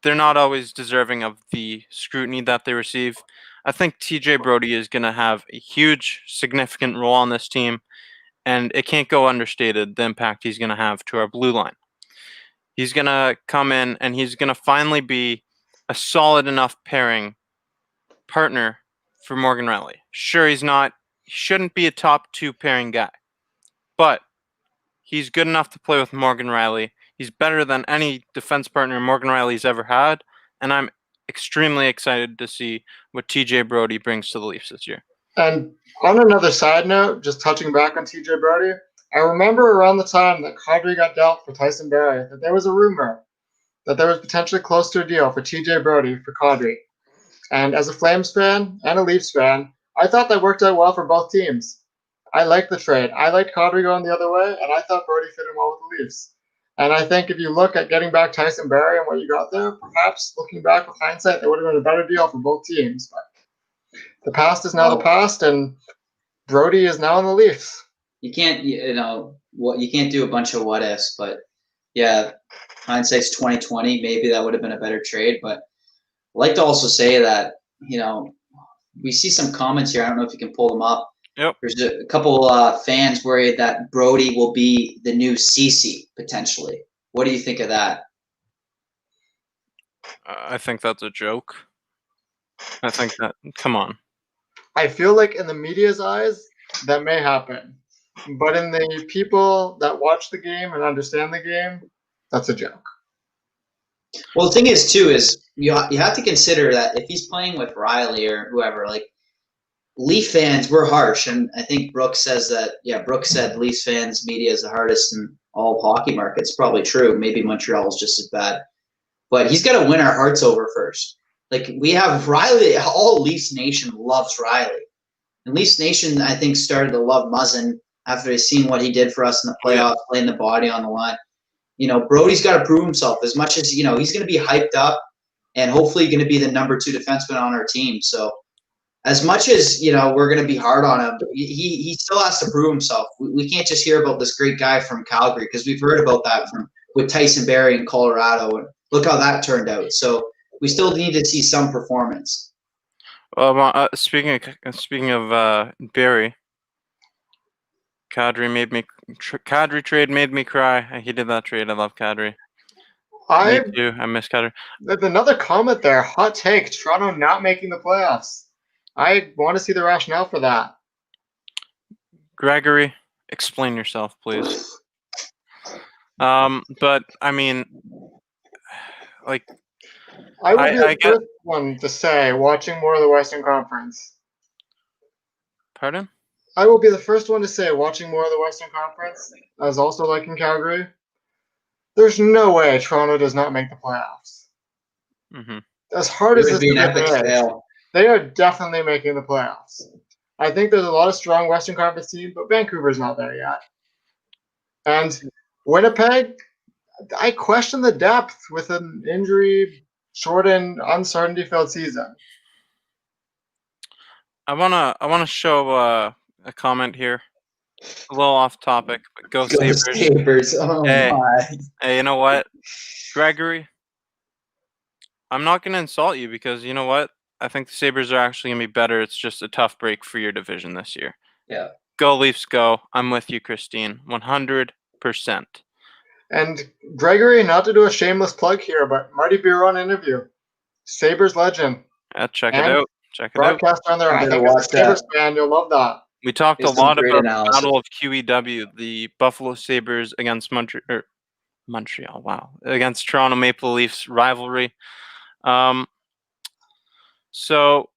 they're not always deserving of the scrutiny that they receive. I think TJ Brody is going to have a huge, significant role on this team, and it can't go understated the impact he's going to have to our blue line. He's going to come in, and he's going to finally be a solid enough partner for Morgan Rielly. Sure, he shouldn't be a top 2 pairing guy, but he's good enough to play with Morgan Rielly. He's better than any defense partner Morgan Rielly's ever had, and I'm extremely excited to see what TJ Brody brings to the Leafs this year. And on another side note, just touching back on TJ Brody, I remember around the time that Kadri got dealt for Tyson Barrie that there was a rumor that there was potentially close to a deal for TJ Brody for Kadri. And as a Flames fan and a Leafs fan, I thought that worked out well for both teams. I liked the trade. I liked Kadri going the other way, and I thought Brody fit in well with the Leafs. And I think if you look at getting back Tyson Barrie and what you got there, perhaps looking back with hindsight, there would have been a better deal for both teams. But the past is now the past, and Brody is now in the Leafs. You can't, you can't do a bunch of what ifs, but yeah, hindsight's 2020. Maybe that would have been a better trade. But I'd like to also say that we see some comments here. I don't know if you can pull them up. Yep. There's a couple fans worried that Brody will be the new Ceci potentially. What do you think of that? I think that's a joke. I think that, come on. I feel like in the media's eyes, that may happen. But in the people that watch the game and understand the game, that's a joke. Well, the thing is, too, is you have to consider that if he's playing with Rielly or whoever, like, Leaf fans, we're harsh, and I think Brooks says that. Yeah, Brooks said Leafs fans media is the hardest in all of hockey markets. Probably true. Maybe Montreal's just as bad, but he's got to win our hearts over first. Like, we have Rielly. All Leafs Nation loves Rielly, and Leafs Nation, I think, started to love Muzzin after they seen what he did for us in the playoffs, playing the body on the line. Brody's got to prove himself as much as he's going to be hyped up, and hopefully going to be the number 2 defenseman on our team. So. As much as, we're going to be hard on him, he still has to prove himself. We can't just hear about this great guy from Calgary, because we've heard about that with Tyson Barrie in Colorado. And look how that turned out. So we still need to see some performance. Speaking of Barry, Kadri trade made me cry. I hated that trade. I love Kadri. Me too. I miss Kadri. There's another comment there. Hot take. Toronto not making the playoffs. I want to see the rationale for that. Gregory, explain yourself, please. But I mean, like, I will be the first one to say, watching more of the Western Conference. Pardon? I will be the first one to say, watching more of the Western Conference, as also liking Calgary, there's no way Toronto does not make the playoffs. Mm-hmm. As hard It as would this be an division epic is, fail. they are definitely making the playoffs. I think there's a lot of strong Western Conference teams, but Vancouver's not there yet. And Winnipeg, I question the depth with an injury-shortened, uncertainty-filled season. I wanna show a comment here. A little off topic, but go Sabres. Sabres. Oh my. Hey, you know what? Gregory, I'm not going to insult you because you know what? I think the Sabres are actually going to be better. It's just a tough break for your division this year. Yeah. Go Leafs, go. I'm with you, Christine. 100%. And Gregory, not to do a shameless plug here, but Marty Biron interview. Sabres legend. Check it out. Broadcaster on there. I think as a Sabres fan, you'll love that. We talked a lot about the Battle of QEW, the Buffalo Sabres against Montreal, wow, against Toronto Maple Leafs rivalry. So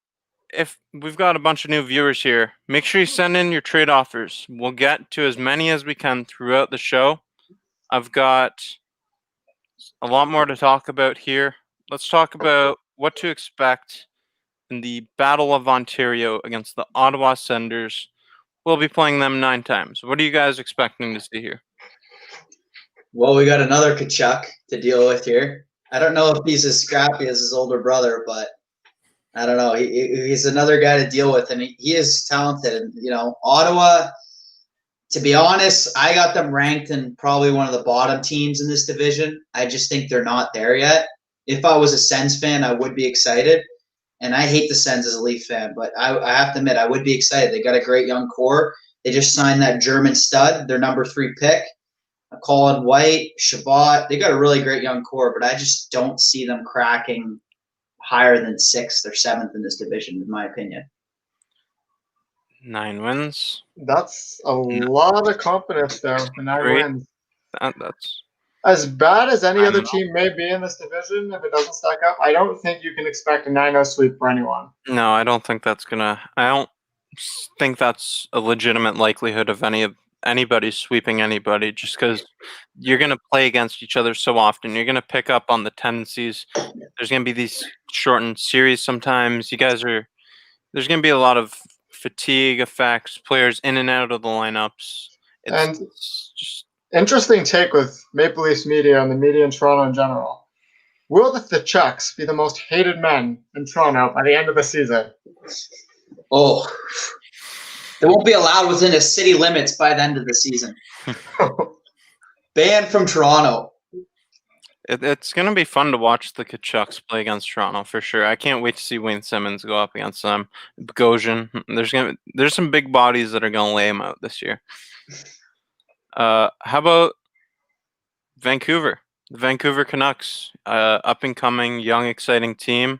if we've got a bunch of new viewers here, make sure you send in your trade offers. We'll get to as many as we can throughout the show. I've got a lot more to talk about here. Let's talk about what to expect in the Battle of Ontario against the Ottawa Senators. We'll be playing them 9 times. What are you guys expecting to see here? Well, we got another Kachuk to deal with here. I don't know if he's as scrappy as his older brother, but I don't know. He's another guy to deal with, and he is talented. And, you know, Ottawa, to be honest, I got them ranked in probably one of the bottom teams in this division. I just think they're not there yet. If I was a Sens fan, I would be excited. And I hate the Sens as a Leaf fan, but I have to admit, I would be excited. They got a great young core. They just signed that German stud, their number 3 pick. Colin White, Shabbat. They got a really great young core, but I just don't see them cracking higher than 6th or 7th in this division, in my opinion. 9 wins. That's a lot of confidence there for 9 wins. That's as bad as any other team may be in this division. If it doesn't stack up, I don't think you can expect a 9-0 sweep for anyone. No, I don't think that's gonna. I don't think that's a legitimate likelihood of anybody sweeping anybody, just because you're going to play against each other so often. You're going to pick up on the tendencies. There's going to be these shortened series sometimes. There's going to be a lot of fatigue effects, players in and out of the lineups. It's just interesting take with Maple Leafs media and the media in Toronto in general. Will the Chucks be the most hated men in Toronto by the end of the season? Oh, they won't be allowed within the city limits by the end of the season. Banned from Toronto. It's going to be fun to watch the Kachucks play against Toronto for sure. I can't wait to see Wayne Simmons go up against them. Bogosian. There's some big bodies that are going to lay him out this year. How about Vancouver? The Vancouver Canucks, up and coming, young, exciting team.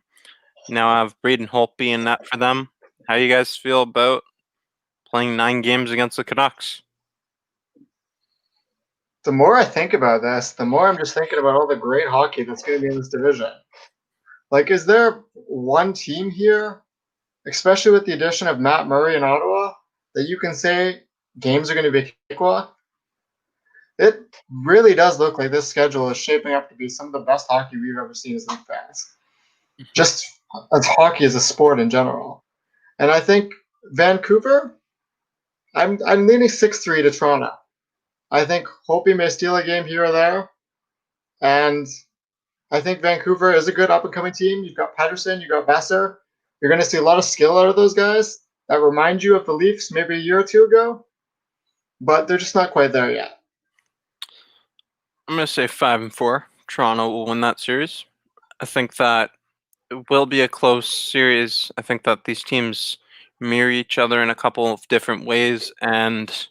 Now I have Braden Holtby in net for them. How you guys feel about playing 9 games against the Canucks? The more I think about this, the more I'm just thinking about all the great hockey that's going to be in this division. Like, is there one team here, especially with the addition of Matt Murray in Ottawa, that you can say games are going to be a cakewalk? It really does look like this schedule is shaping up to be some of the best hockey we've ever seen as Leaf fans. Just as hockey as a sport in general. And I think Vancouver, I'm leaning 6-3 to Toronto. I think Holtby may steal a game here or there. And I think Vancouver is a good up-and-coming team. You've got Pettersson, you've got Besser. You're going to see a lot of skill out of those guys that remind you of the Leafs maybe a year or two ago. But they're just not quite there yet. I'm going to say 5-4. Toronto will win that series. I think that it will be a close series. I think that these teams mirror each other in a couple of different ways, and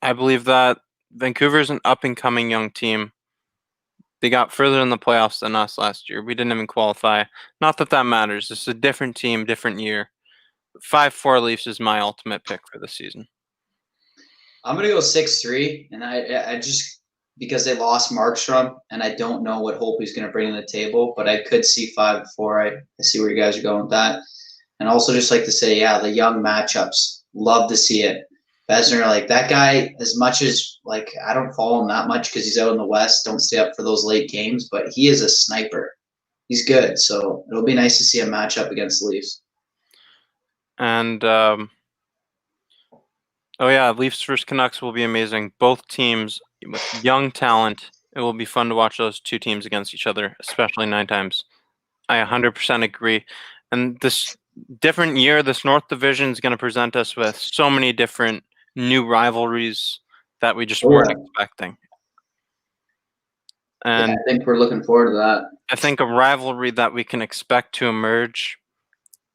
I believe that Vancouver's an up-and-coming young team. They got further in the playoffs than us last year. We didn't even qualify. Not that that matters. It's a different team, different year. 5-4 Leafs is my ultimate pick for the season. I'm gonna go 6-3, and I just because they lost Markstrom, and I don't know what hope he's gonna bring to the table, but I could see 5-4. I see where you guys are going with that, and also just like to say, yeah, the young matchups, love to see it. Besner, like that guy, as much as like I don't follow him that much because he's out in the West, don't stay up for those late games, but he is a sniper. He's good, so it'll be nice to see a matchup against the Leafs. And Leafs versus Canucks will be amazing. Both teams with young talent. It will be fun to watch those two teams against each other, especially 9 times. I 100% agree. And this different year, this North Division is going to present us with so many different new rivalries that we just weren't expecting. And I think we're looking forward to that. I think a rivalry that we can expect to emerge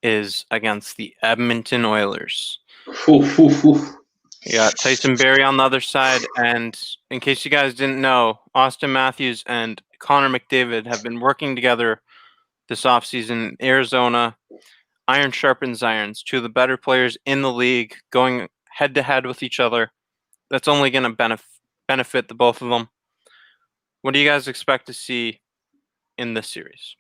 is against the Edmonton Oilers. You got Tyson Barrie on the other side, and in case you guys didn't know, Austin Matthews and Connor McDavid have been working together this offseason in Arizona. Iron sharpens irons. 2 of the better players in the league going head-to-head with each other. That's only going to benefit the both of them. What do you guys expect to see in this series?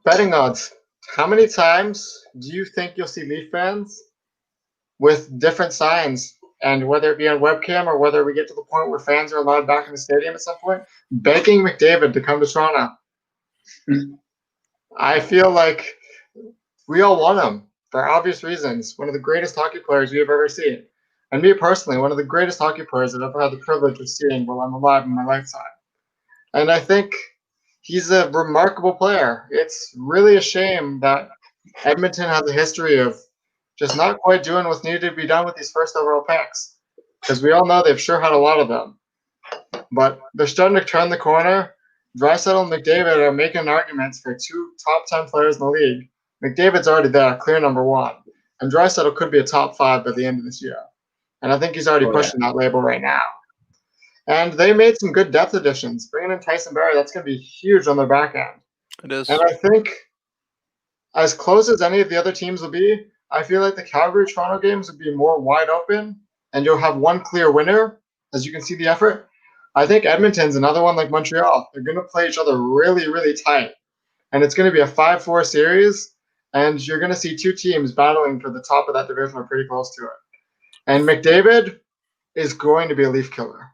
Betting odds. How many times do you think you'll see Leaf fans with different signs, and whether it be on webcam or whether we get to the point where fans are allowed back in the stadium at some point, begging McDavid to come to Toronto? I feel like we all want him for obvious reasons. One of the greatest hockey players we have ever seen. And me personally, one of the greatest hockey players I've ever had the privilege of seeing while I'm alive in my lifetime. And I think he's a remarkable player. It's really a shame that Edmonton has a history of just not quite doing what's needed to be done with these first overall picks. Because we all know they've sure had a lot of them. But they're starting to turn the corner. Draisaitl and McDavid are making arguments for 2 top 10 players in the league. McDavid's already there, clear number 1. And Draisaitl could be a top 5 by the end of this year. And I think he's already pushing that label right now. And they made some good depth additions. Bringing in Tyson Barrie, that's going to be huge on their back end. It is. And I think as close as any of the other teams will be, I feel like the Calgary-Toronto games would be more wide open, and you'll have one clear winner, as you can see the effort. I think Edmonton's another one like Montreal. They're going to play each other really, really tight. And it's going to be a 5-4 series, and you're going to see 2 teams battling for the top of that division or pretty close to it. And McDavid is going to be a Leaf killer.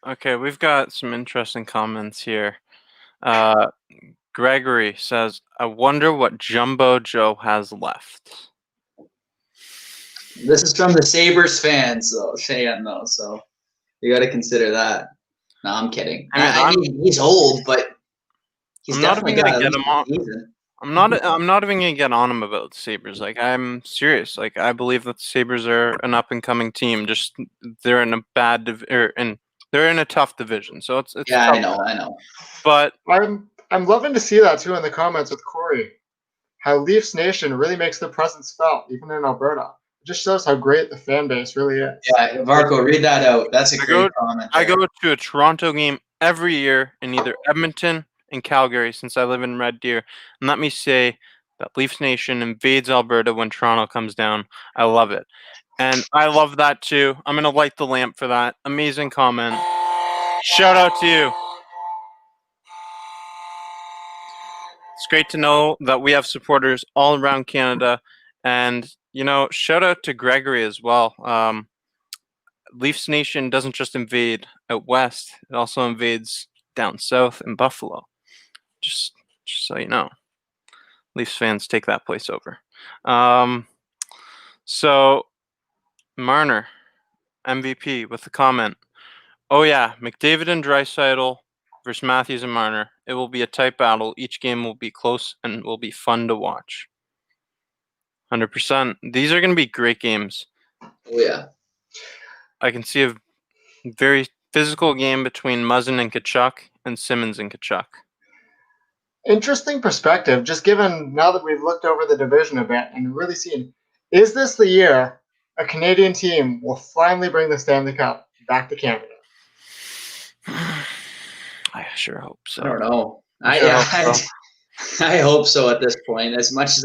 Okay, we've got some interesting comments here. Gregory says, I wonder what Jumbo Joe has left. This is from the Sabres fans, so you got to consider that. No, I'm kidding. I mean, he's old, but he's definitely got get him on. I'm not even gonna get on him about the Sabres. Like, I'm serious. Like, I believe that the Sabres are an up and coming team. Just they're in a they're in a tough division. So it's yeah, tough. I know. But I'm loving to see that too in the comments with Corey. How Leafs Nation really makes their presence felt, even in Alberta. It just shows how great the fan base really is. Yeah, Varco, read that out. That's a great comment. I go to a Toronto game every year in either Edmonton and Calgary since I live in Red Deer. And let me say that Leafs Nation invades Alberta when Toronto comes down. I love it. And I love that too. I'm going to light the lamp for that. Amazing comment. Shout out to you. It's great to know that we have supporters all around Canada. And, shout out to Gregory as well. Leafs Nation doesn't just invade out west. It also invades down south in Buffalo. Just so you know. Leafs fans take that place over. So, Marner, MVP, with a comment. Oh yeah, McDavid and Draisaitl versus Matthews and Marner. It will be a tight battle. Each game will be close and will be fun to watch. 100%. These are going to be great games. Oh yeah. I can see a very physical game between Muzzin and Kachuk and Simmons and Kachuk. Interesting perspective, just given now that we've looked over the division a bit and really seen, is this the year a Canadian team will finally bring the Stanley Cup back to Canada? I sure hope so. I don't know. I sure hope so. I hope so at this point. As much as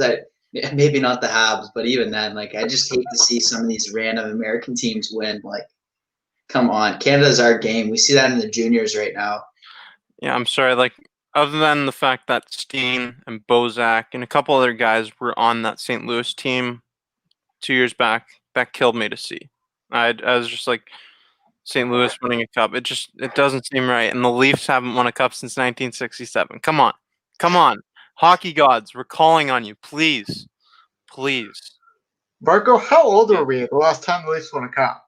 maybe not the Habs, but even then, like, I just hate to see some of these random American teams win. Like, come on, Canada's our game. We see that in the juniors right now. Yeah, I'm sorry. Like, other than the fact that Steen and Bozak and a couple other guys were on that St. Louis team 2 years back, that killed me to see. I was just like, St. Louis winning a cup. It doesn't seem right. And the Leafs haven't won a cup since 1967. Come on. Hockey gods, we're calling on you. Please. Barco, how old were we the last time the Leafs won a cup?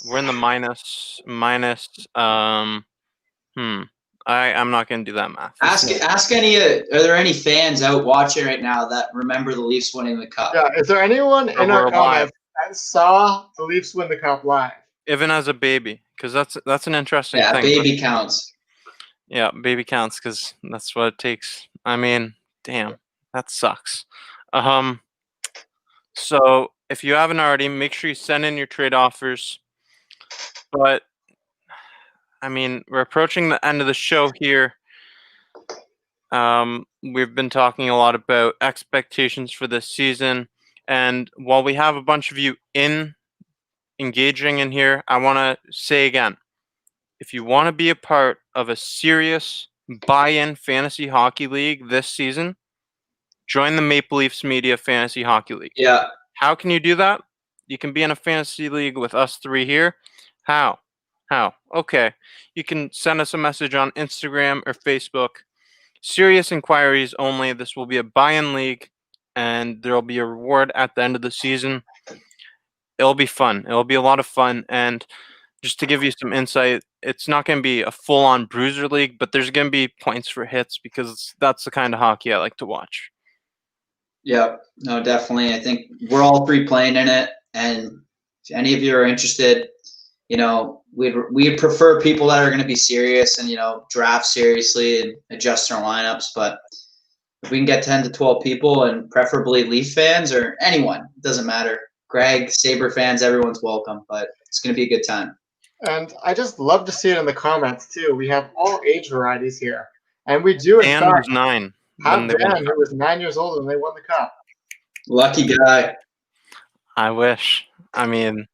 We're in the minus. I'm not going to do that math. Ask any. Are there any fans out watching right now that remember the Leafs winning the cup? Yeah, is there anyone in our comments that saw the Leafs win the cup live? Even as a baby, because that's an interesting thing. Yeah, baby counts. Yeah, baby counts because that's what it takes. I mean, damn, that sucks. So if you haven't already, make sure you send in your trade offers. But I mean, we're approaching the end of the show here. We've been talking a lot about expectations for this season, and while we have a bunch of you engaging in here, I want to say again, if you want to be a part of a serious buy-in fantasy hockey league this season, join the Maple Leafs Media Fantasy Hockey League. Yeah. How can you do that? You can be in a fantasy league with us three here. How? Okay. You can send us a message on Instagram or Facebook. Serious inquiries only. This will be a buy-in league, and there will be a reward at the end of the season. It'll be fun. It'll be a lot of fun, and just to give you some insight, it's not going to be a full-on bruiser league, but there's going to be points for hits because that's the kind of hockey I like to watch. Yeah, no, definitely. I think we're all three playing in it, and if any of you are interested, we'd prefer people that are going to be serious and draft seriously and adjust our lineups. But if we can get 10 to 12 people, and preferably Leaf fans or anyone, it doesn't matter. Greg, Sabre fans, everyone's welcome. But it's going to be a good time. And I just love to see it in the comments too. We have all age varieties here, and we do in Dan fact was 9. have Dan, who was 9 years old when they won the cup. Lucky guy. I wish. I mean,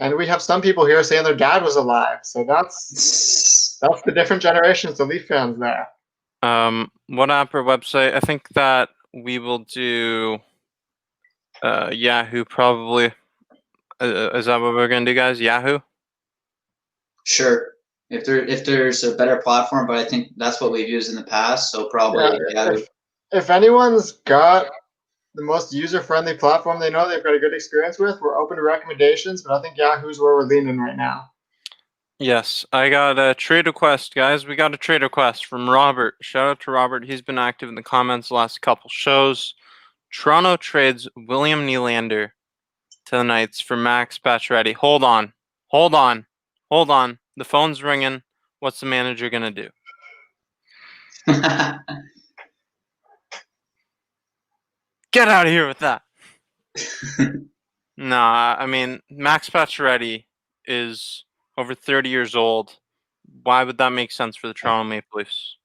and we have some people here saying their dad was alive. So that's the different generations of Leaf fans there. What app or website? I think that we will do Yahoo probably. Is that what we're gonna do, guys? Yahoo? Sure. If there's a better platform, but I think that's what we've used in the past, so probably Yahoo. If anyone's got the most user-friendly platform they know they've got a good experience with, we're open to recommendations, but I think Yahoo's where we're leaning right now. Yes, I got a trade request, guys. We got a trade request from Robert. Shout out to Robert. He's been active in the comments the last couple shows. Toronto trades William Nylander to the Knights for Max Pacioretty. Hold on. The phone's ringing. What's the manager going to do? Get out of here with that. Nah, I mean, Max Pacioretty is over 30 years old. Why would that make sense for the Toronto Maple Leafs?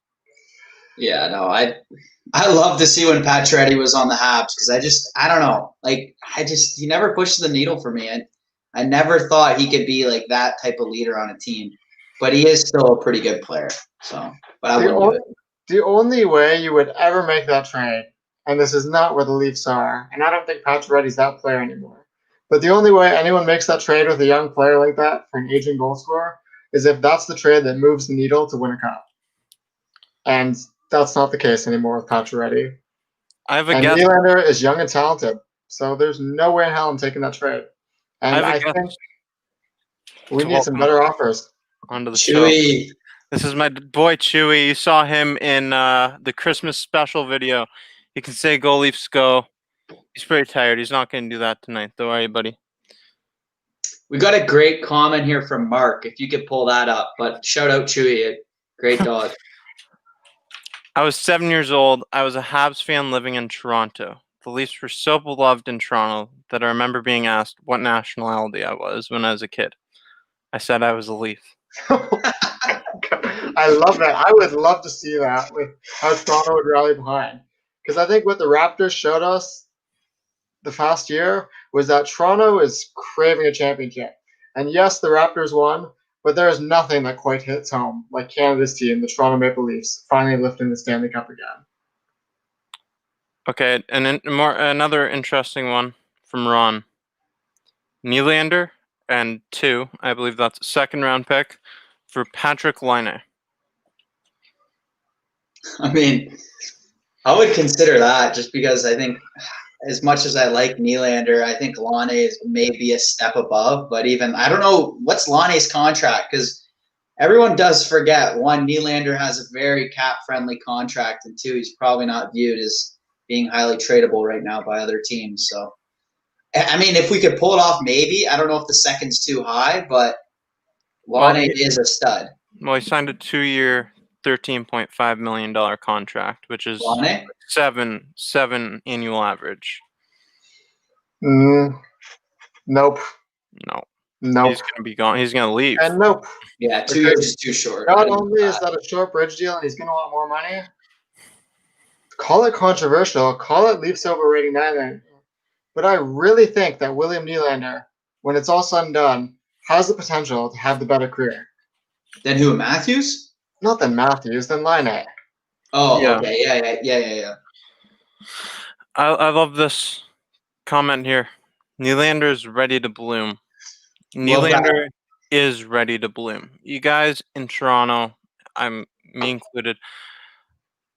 Yeah, no, I love to see when Pacioretty was on the Habs because I don't know. He never pushed the needle for me. I never thought he could be like that type of leader on a team. But he is still a pretty good player. So, but I wouldn't do it. The only way you would ever make that trade, and this is not where the Leafs are, and I don't think Pacioretty's that player anymore, but the only way anyone makes that trade with a young player like that for an aging goal scorer is if that's the trade that moves the needle to win a cup. And that's not the case anymore with Pacioretty. I have a guess. Nylander is young and talented, so there's no way in hell I'm taking that trade. And I think we need some better offers. Onto the Chewy. show. This is my boy Chewy. You saw him in the Christmas special video. You can say "Go Leafs, go." He's pretty tired. He's not going to do that tonight, though, are you, buddy? We got a great comment here from Mark, if you could pull that up. But shout out Chewy, great dog. I was 7 years old. I was a Habs fan living in Toronto. The Leafs were so beloved in Toronto that I remember being asked what nationality I was when I was a kid. I said I was a Leaf. I love that. I would love to see that with how Toronto would rally behind. Because I think what the Raptors showed us the past year was that Toronto is craving a championship. And yes, the Raptors won, but there is nothing that quite hits home like Canada's team, the Toronto Maple Leafs, finally lifting the Stanley Cup again. Okay, and then another interesting one from Ron. Nylander and 2, I believe that's a second-round pick for Patrick Laine. I mean, I would consider that just because I think as much as I like Nylander, I think Laine is maybe a step above. But even I don't know what's Laine's contract because everyone does forget, one, Nylander has a very cap-friendly contract, and 2, he's probably not viewed as being highly tradable right now by other teams. So, I mean, if we could pull it off, maybe. I don't know if the second's too high, but Laine is a stud. Well, he signed a 2-year, $13.5 million contract, which is Laine? seven annual average. Nope. No, Nope. he's going to be gone. He's going to leave. And nope. Yeah, 2 years is too short. Not only is that a short bridge deal and he's going to want more money, call it controversial, call it Leafs overrating Nylander, but I really think that William Nylander, when it's all said and done, has the potential to have the better career. Then who, Matthews? Not than Matthews, than Laine. Oh, Yeah. okay. Yeah. I love this comment here. Nylander is ready to bloom. Nylander is ready to bloom. You guys in Toronto, me included,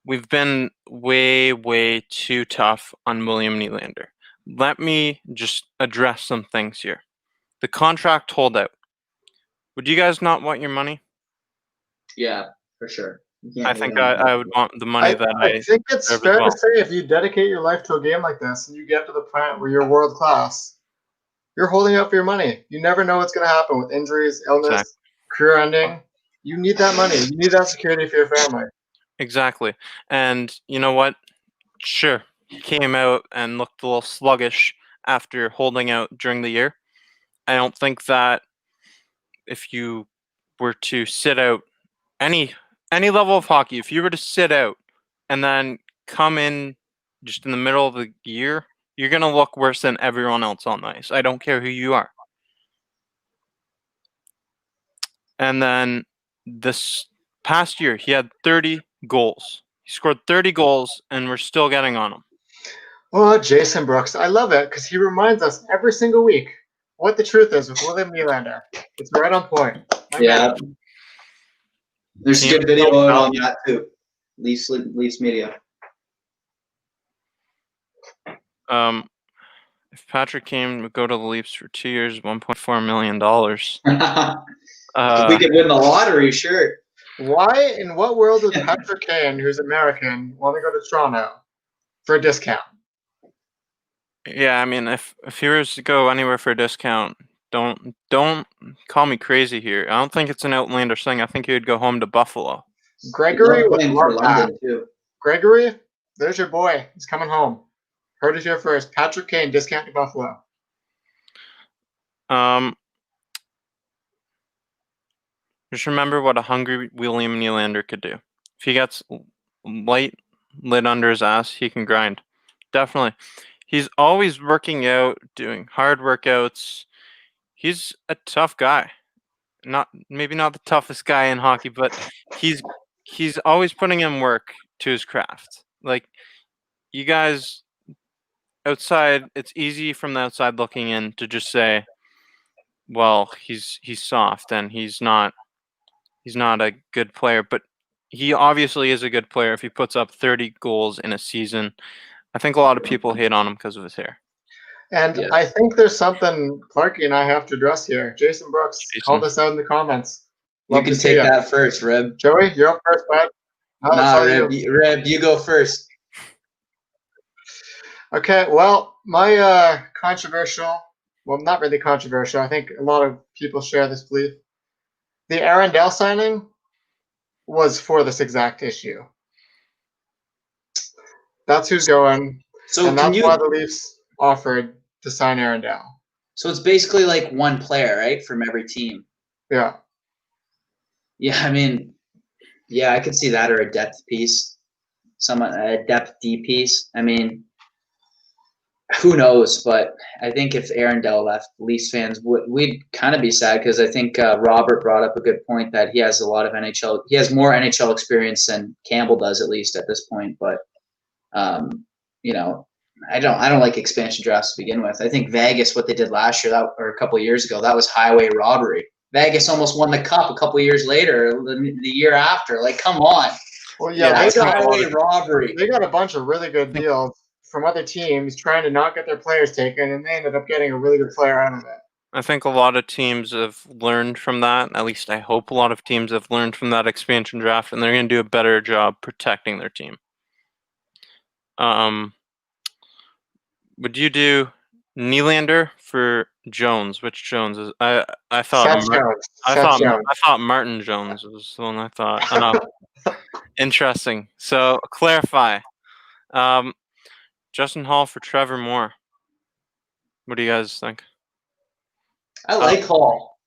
we've been way too tough on William Nylander. Let me just address some things here. The contract holdout. Would you guys not want your money? Yeah, for sure. I think I would want the money I think it's fair to say if you dedicate your life to a game like this and you get to the point where you're world class, you're holding out for your money. You never know what's going to happen with injuries, illness, career ending. You need that money. You need that security for your family. Exactly. And you know what? Sure, he came out and looked a little sluggish after holding out during the year. I don't think that if you were to sit out any level of hockey, if you were to sit out and then come in just in the middle of the year, you're going to look worse than everyone else on the ice. I don't care who you are. And then this past year, he had 30 goals. He scored 30 goals, and we're still getting on him. Oh, Jason Brooks. I love it because he reminds us every single week what the truth is with William Nylander. It's right on point. Yeah. There's a good video on that too. Leafs Media. If Patrick Kane would go to the Leafs for 2 years, $1.4 million. If we could win the lottery, sure. Why in what world would Patrick Kane, who's American, want to go to Toronto for a discount? Yeah, I mean, if he was to go anywhere for a discount, don't call me crazy here. I don't think it's an outlandish thing. I think he would go home to Buffalo. Gregory would for love London that. too. Gregory, there's your boy. He's coming home. Heard it here first. Patrick Kane, discount to Buffalo. Just remember what a hungry William Nylander could do. If he gets light lit under his ass, he can grind. Definitely. He's always working out, doing hard workouts. He's a tough guy. Maybe not the toughest guy in hockey, but he's always putting in work to his craft. Like, you guys outside, it's easy from the outside looking in to just say, well, he's soft and he's not a good player, but he obviously is a good player if he puts up 30 goals in a season. I think a lot of people hate on him because of his hair. And I think there's something Clarky and I have to address here. Jason Brooks called us out in the comments. You can take that first, Reb. Joey, you're up first, bud. Nah, Reb, you go first. Okay, well, my controversial well, not really controversial. I think a lot of people share this belief. The Aaron Dell signing was for this exact issue. That's who's going, So and can that's why you? the Leafs offered to sign Aaron Dell. So it's basically like one player, right, from every team. Yeah. Yeah, I mean, yeah, I could see that, or a depth piece, a depth D piece. I mean, who knows? But I think if Aaron Dell left, Leafs fans we'd kind of be sad, because I think Robert brought up a good point that he has a lot of NHL. He has more NHL experience than Campbell does, at least at this point. But you know, I don't like expansion drafts to begin with. I think Vegas, what they did last year, or a couple of years ago, that was highway robbery. Vegas almost won the cup a couple of years later, the year after. Like, come on. Well, yeah, That's they got highway robbery. They got a bunch of really good deals from other teams trying to not get their players taken, and they ended up getting a really good player out of it. I think a lot of teams have learned from that. At least I hope a lot of teams have learned from that expansion draft, and they're going to do a better job protecting their team. Would you do Nylander for Jones? Which Jones is? I thought Seth Jones. I Seth thought Jones. I thought Martin Jones was the one I thought. Interesting. So clarify. Justin Hall for Trevor Moore. What do you guys think? I like Hall.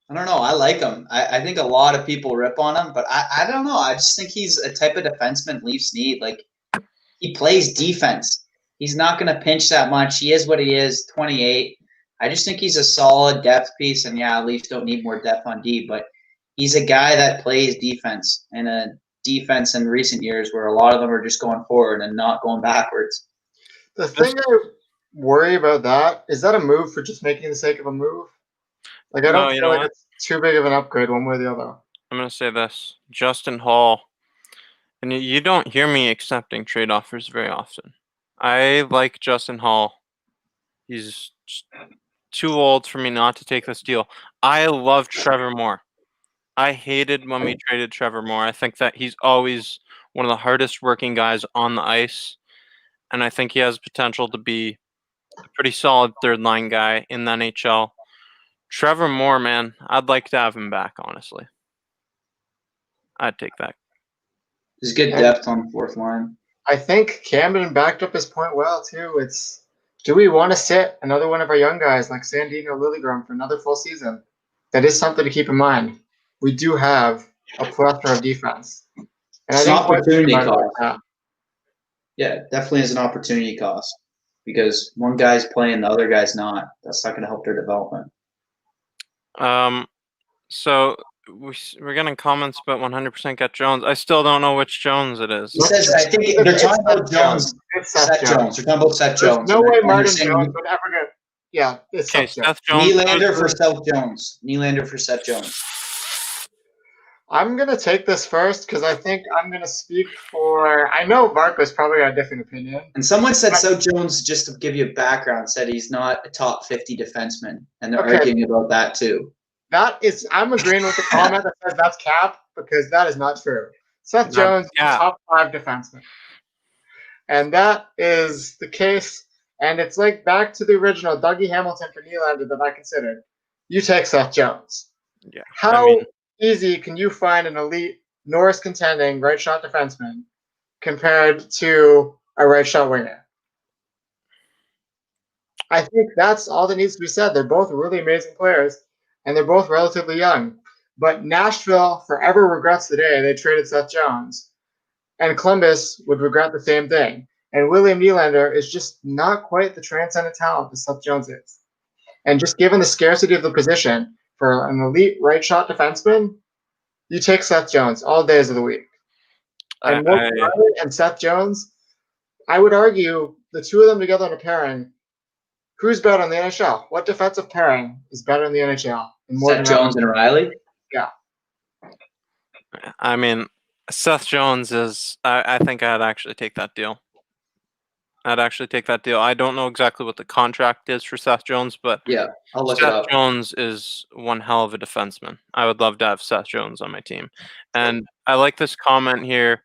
I don't know. I like him. I think a lot of people rip on him, but I don't know. I just think he's a type of defenseman Leafs need. Like, he plays defense. He's not going to pinch that much. He is what he is, 28. I just think he's a solid depth piece, and yeah, Leafs don't need more depth on D, but he's a guy that plays defense, and a defense in recent years where a lot of them are just going forward and not going backwards. The thing I worry about that is that a move for just making the sake of a move. Like, I don't feel like it's too big of an upgrade one way or the other. I'm going to say this. Justin Hall, and you don't hear me accepting trade offers very often. I like Justin Hall. He's too old for me not to take this deal. I love Trevor Moore. I hated when we traded Trevor Moore. I think that he's always one of the hardest working guys on the ice, and I think he has potential to be a pretty solid third line guy in the NHL. Trevor Moore, man, I'd like to have him back, honestly. I'd take that. There's good depth on the fourth line. I think Camden backed up his point well, too. It's, do we want to sit another one of our young guys like Sandin or Liljegren for another full season? That is something to keep in mind. We do have a plethora of defense. And it's an opportunity cost. Yeah, definitely is an opportunity cost, because one guy's playing, the other guy's not. That's not going to help their development. So we're getting comments about 100% get Jones. I still don't know which Jones it is. He says, I think they're talking about Jones. It's Seth Jones. They're talking about Seth Jones. No way Martin Jones would ever get. Yeah, it's Okay, Seth Jones. Nylander for Seth Jones. Nylander for Seth Jones. I'm going to take this first because I think I'm going to speak for. I know Marco's probably got a different opinion. And someone said Seth Jones, just to give you a background, said he's not a top 50 defenseman. And they're arguing about that too. I'm agreeing with the comment that says that's cap, because that is not true. Seth Jones is top 5 defenseman. And that is the case. And it's like back to the original Dougie Hamilton for Nylander that I considered. You take Seth Jones. Yeah. How easy can you find an elite Norris contending right shot defenseman compared to a right shot winger? I think that's all that needs to be said. They're both really amazing players, and they're both relatively young. But Nashville forever regrets the day they traded Seth Jones, and Columbus would regret the same thing. And William Nylander is just not quite the transcendent talent that Seth Jones is. And just given the scarcity of the position for an elite right shot defenseman, you take Seth Jones all days of the week. And Riley and Seth Jones, I would argue the two of them together in a pairing, who's better in the NHL? What defensive pairing is better in the NHL? Seth Jones and Riley? Yeah. I mean, Seth Jones is. I think I'd actually take that deal. I don't know exactly what the contract is for Seth Jones, but yeah, I'll look it up. Seth Jones is one hell of a defenseman. I would love to have Seth Jones on my team. And I like this comment here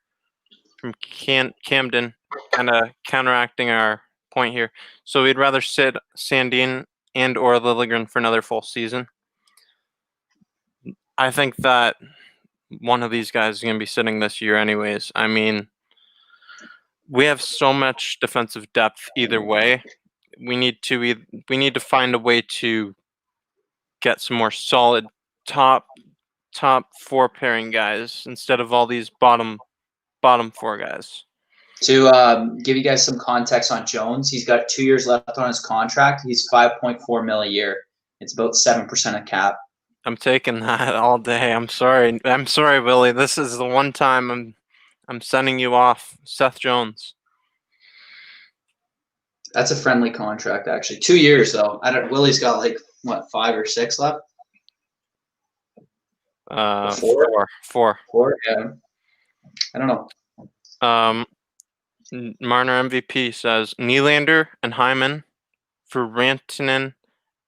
from Camden, kind of counteracting our point here. So we'd rather sit Sandin and or Liljegren for another full season. I think that one of these guys is going to be sitting this year anyways. I mean, we have so much defensive depth either way. We need to find a way to get some more solid top 4 pairing guys instead of all these bottom 4 guys. To give you guys some context on Jones, he's got 2 years left on his contract. He's $5.4 million a year. It's about 7% of cap. I'm taking that all day. I'm sorry, Willie. This is the one time I'm sending you off, Seth Jones. That's a friendly contract, actually. 2 years though. Willie's got like what, 5 or 6 left? 4. Yeah. I don't know. Marner MVP says Nylander and Hyman for Rantanen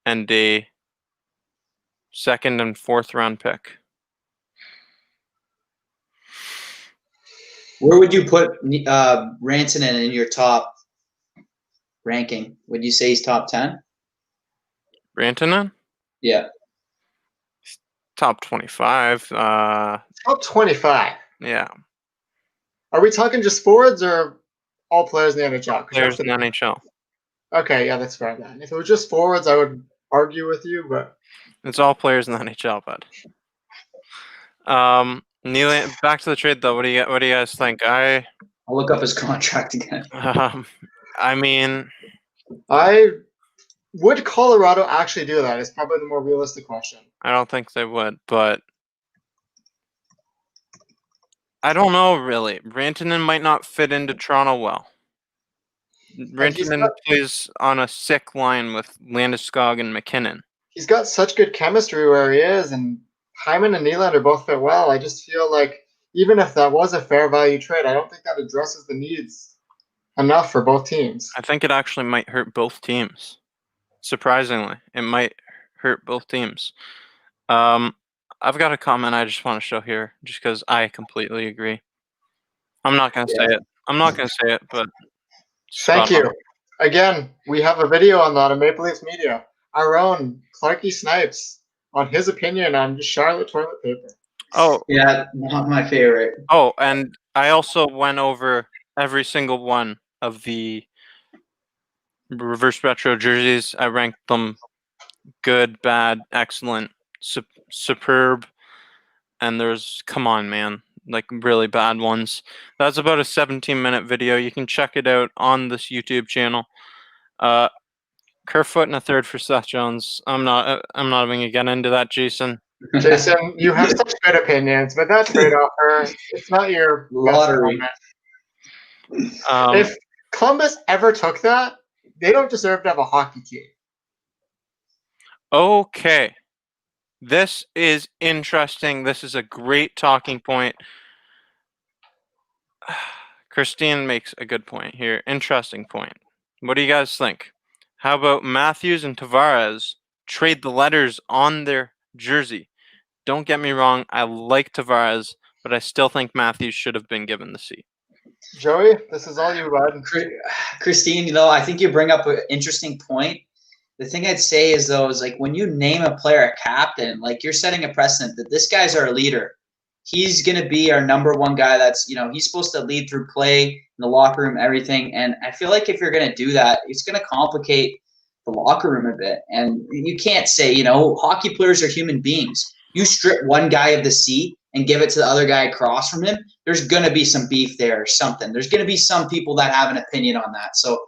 and a 2nd and 4th round pick. Where would you put Rantanen in your top ranking? Would you say he's top 10? Rantanen? Yeah. Top 25. Top 25. Yeah. Are we talking just forwards or all players in the NHL? Players in the NHL. Okay, yeah, that's fair then. If it was just forwards, I would argue with you, but it's all players in the NHL, bud. Back to the trade though. What do you guys think? I'll look up his contract again. I mean, would Colorado actually do that? Is probably the more realistic question. I don't think they would, but I don't know really. Rantanen might not fit into Toronto well. Rantanen plays on a sick line with Landeskog and McKinnon. He's got such good chemistry where he is, and Hyman and Nylander both fit well. I just feel like even if that was a fair value trade, I don't think that addresses the needs enough for both teams. I think it actually might hurt both teams. Surprisingly, it might hurt both teams. I've got a comment I just want to show here, just because I completely agree. I'm not going to say it. But thank you. Again, we have a video on that on Maple Leafs Media. Our own Clarky Snipes on his opinion on Charlotte toilet paper. Oh yeah, not my favorite. Oh, and I also went over every single one of the reverse retro jerseys. I ranked them good, bad, excellent, superb, and there's, come on, man, like really bad ones. That's about a 17-minute video. You can check it out on this YouTube channel. Kerfoot and a 3rd for Seth Jones. I'm not even gonna get into that, Jason. Jason, you have such good opinions, but that trade offer, it's not your lottery. If Columbus ever took that, they don't deserve to have a hockey team. Okay. This is interesting. This is a great talking point. Christine makes a good point here. Interesting point. What do you guys think? How about Matthews and Tavares trade the letters on their jersey? Don't get me wrong. I like Tavares, but I still think Matthews should have been given the C. Joey, this is all you, bud. Christine, I think you bring up an interesting point. The thing I'd say is, though, is like when you name a player a captain, like you're setting a precedent that this guy's our leader. He's going to be our number one guy. That's, he's supposed to lead through play in the locker room, everything. And I feel like if you're going to do that, it's going to complicate the locker room a bit. And you can't say, hockey players are human beings. You strip one guy of the C and give it to the other guy across from him, there's going to be some beef there or something. There's going to be some people that have an opinion on that. So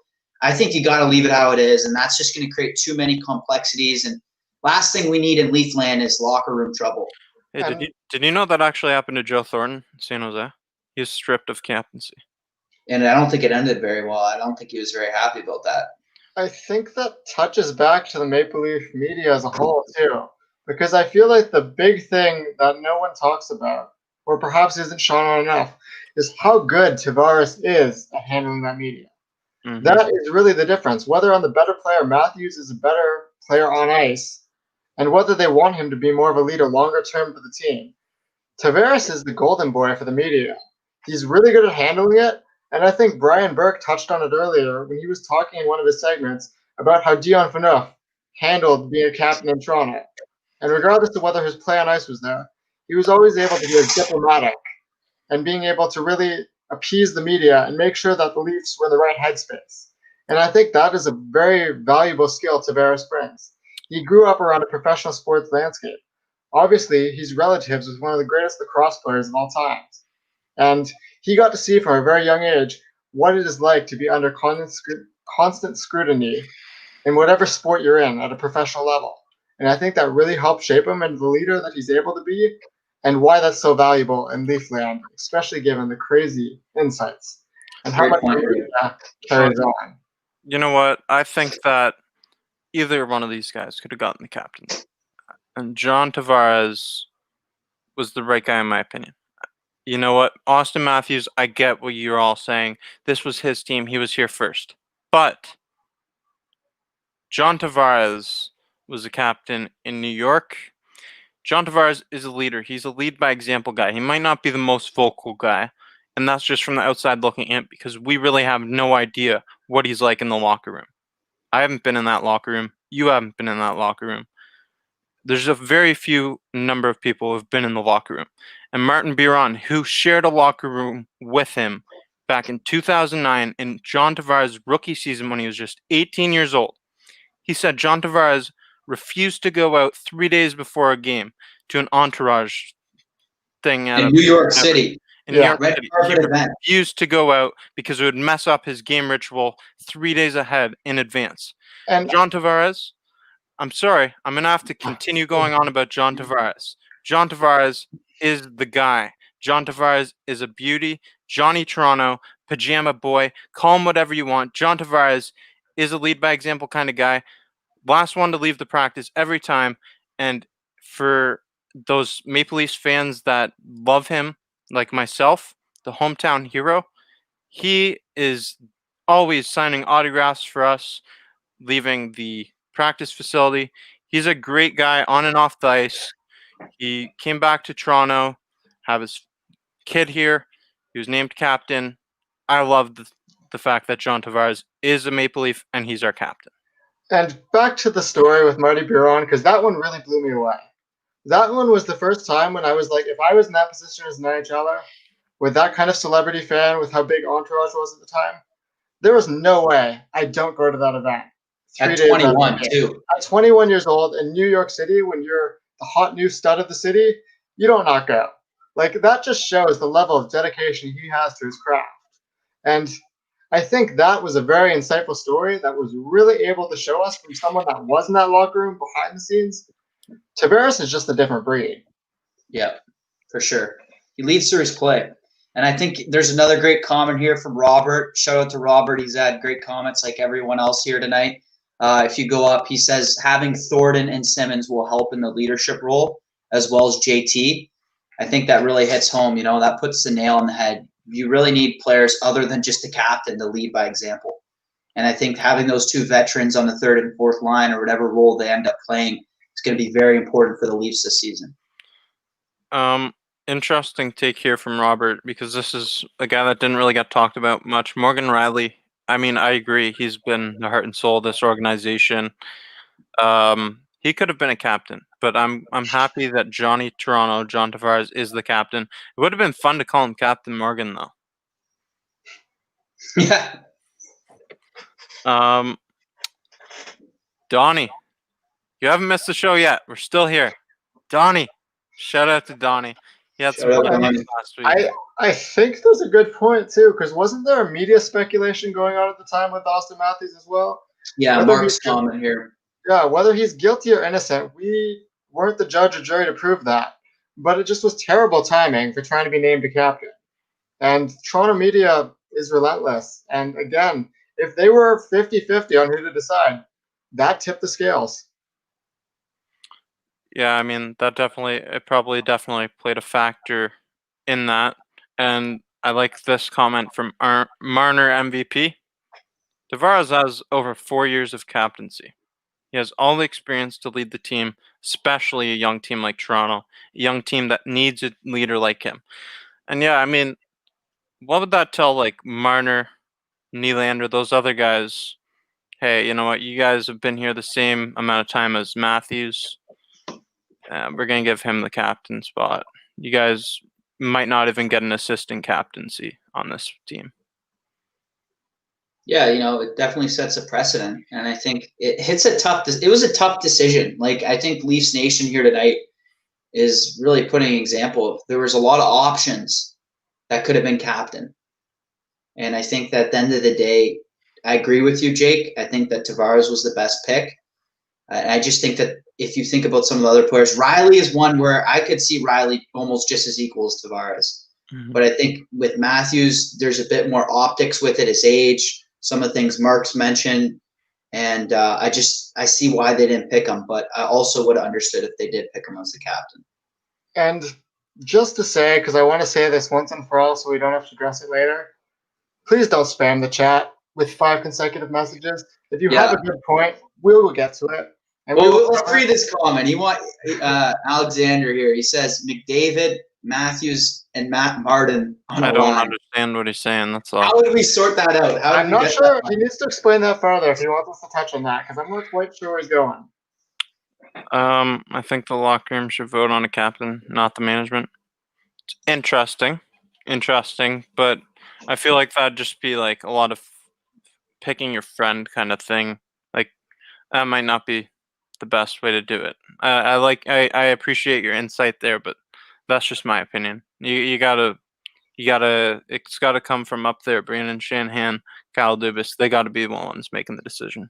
I think you got to leave it how it is, and that's just going to create too many complexities. And last thing we need in Leafland is locker room trouble. Hey, did you know that actually happened to Joe Thornton in San Jose? He was stripped of captaincy. And I don't think it ended very well. I don't think he was very happy about that. I think that touches back to the Maple Leaf media as a whole, too. Because I feel like the big thing that no one talks about, or perhaps isn't shown on enough, is how good Tavares is at handling that media. Mm-hmm. That is really the difference. Whether on the better player, Matthews is a better player on ice, and whether they want him to be more of a leader longer term for the team. Tavares is the golden boy for the media. He's really good at handling it, and I think Brian Burke touched on it earlier when he was talking in one of his segments about how Dion Phaneuf handled being a captain in Toronto. And regardless of whether his play on ice was there, he was always able to be diplomatic and being able to really appease the media and make sure that the Leafs were in the right headspace. And I think that is a very valuable skill Tavares brings. He grew up around a professional sports landscape. Obviously, he's relatives with one of the greatest lacrosse players of all time. And he got to see from a very young age what it is like to be under constant scrutiny in whatever sport you're in at a professional level. And I think that really helped shape him into the leader that he's able to be, and why that's so valuable in Leafland, especially given the crazy insights and how much media carries on. You know what? I think that either one of these guys could have gotten the captain. And John Tavares was the right guy in my opinion. You know what? Austin Matthews, I get what you're all saying. This was his team. He was here first. But John Tavares was a captain in New York. John Tavares is a leader. He's a lead by example guy. He might not be the most vocal guy, and that's just from the outside looking in because we really have no idea what he's like in the locker room. I haven't been in that locker room. You haven't been in that locker room. There's a very few number of people who have been in the locker room. And Martin Biron, who shared a locker room with him back in 2009 in John Tavares' rookie season when he was just 18 years old, he said John Tavares refused to go out 3 days before a game to an entourage thing in New York City. In New York City. He refused to go out because it would mess up his game ritual 3 days ahead in advance. And John Tavares, I'm sorry, I'm going to have to continue going on about John Tavares. John Tavares is the guy. John Tavares is a beauty. Johnny Toronto, pajama boy, call him whatever you want. John Tavares is a lead by example kind of guy. Last one to leave the practice every time. And for those Maple Leafs fans that love him, like myself, the hometown hero, he is always signing autographs for us, leaving the practice facility. He's a great guy on and off the ice. He came back to Toronto, have his kid here. He was named captain. I love the fact that John Tavares is a Maple Leaf and he's our captain. And back to the story with Marty Biron, because that one really blew me away. That one was the first time when I was like, if I was in that position as an NHLer, with that kind of celebrity fan, with how big Entourage was at the time, there was no way I don't go to that event. At 21, too. At 21 years old in New York City, when you're the hot new stud of the city, you don't not go. Like, that just shows the level of dedication he has to his craft. And I think that was a very insightful story that was really able to show us from someone that was in that locker room behind the scenes. Tavares is just a different breed. Yeah, for sure. He leads through his play. And I think there's another great comment here from Robert. Shout out to Robert. He's had great comments like everyone else here tonight. If you go up, he says having Thornton and Simmons will help in the leadership role as well as JT. I think that really hits home. You know, that puts the nail on the head. You really need players other than just the captain to lead by example. And I think having those two veterans on the third and fourth line or whatever role they end up playing is going to be very important for the Leafs this season. Interesting take here from Robert, because this is a guy that didn't really get talked about much. Morgan Riley. I mean, I agree. He's been the heart and soul of this organization. He could have been a captain, but I'm happy that Johnny Toronto, John Tavares, is the captain. It would have been fun to call him Captain Morgan, though. Yeah. Donnie, you haven't missed the show yet. We're still here. Donnie, shout out to Donnie. He had some last week. I think that's a good point too, because wasn't there a media speculation going on at the time with Austin Matthews as well? Yeah, Mark's comment here. Yeah, whether he's guilty or innocent, we weren't the judge or jury to prove that. But it just was terrible timing for trying to be named a captain. And Toronto media is relentless. And again, if they were 50-50 on who to decide, that tipped the scales. Yeah, I mean, it probably definitely played a factor in that. And I like this comment from Marner MVP. Tavares has over 4 years of captaincy. He has all the experience to lead the team, especially a young team like Toronto, a young team that needs a leader like him. And yeah, I mean, what would that tell like Marner, Nylander, those other guys? hey, you know what? You guys have been here the same amount of time as Matthews. We're going to give him the captain spot. You guys might not even get an assistant captaincy on this team. Yeah, it definitely sets a precedent, and I think it was a tough decision. Like, I think Leafs Nation here tonight is really putting an example of there was a lot of options that could have been captain. And I think that at the end of the day, I agree with you, Jake. I think that Tavares was the best pick. I just think that if you think about some of the other players, Riley is one where I could see Riley almost just as equal as Tavares. Mm-hmm. But I think with Matthews, there's a bit more optics with it, his age, some of the things Mark's mentioned. And I see why they didn't pick him, but I also would have understood if they did pick him as the captain. And just to say, because I want to say this once and for all so we don't have to address it later, please don't spam the chat with 5 consecutive messages. If you have a good point, we will get to it. And let's read this comment. You want Alexander here. He says McDavid, Matthews, and Matt Martin on I a don't line. understand what he's saying. That's all. How would we sort that out? I'm not sure. He needs to explain that further if he wants us to touch on that, because I'm not quite sure where he's going. I think the locker room should vote on a captain, not the management. It's interesting, but I feel like that'd just be like a lot of picking your friend kind of thing. Like, that might not be the best way to do it. I appreciate your insight there, but that's just my opinion. It's gotta come from up there. Brandon Shanahan, Kyle Dubas, they gotta be the ones making the decision.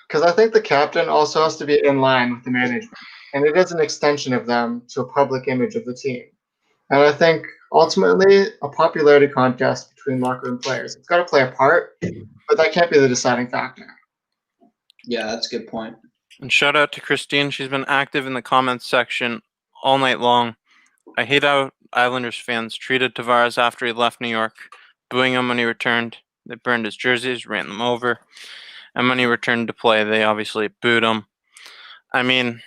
Because I think the captain also has to be in line with the management, and it is an extension of them to a public image of the team. And I think ultimately a popularity contest between locker room players. It's got to play a part, but that can't be the deciding factor. Yeah, that's a good point. And shout out to Christine. She's been active in the comments section all night long. I hate how Islanders fans treated Tavares after he left New York, booing him when he returned. They burned his jerseys, ran them over. And when he returned to play, they obviously booed him. I mean,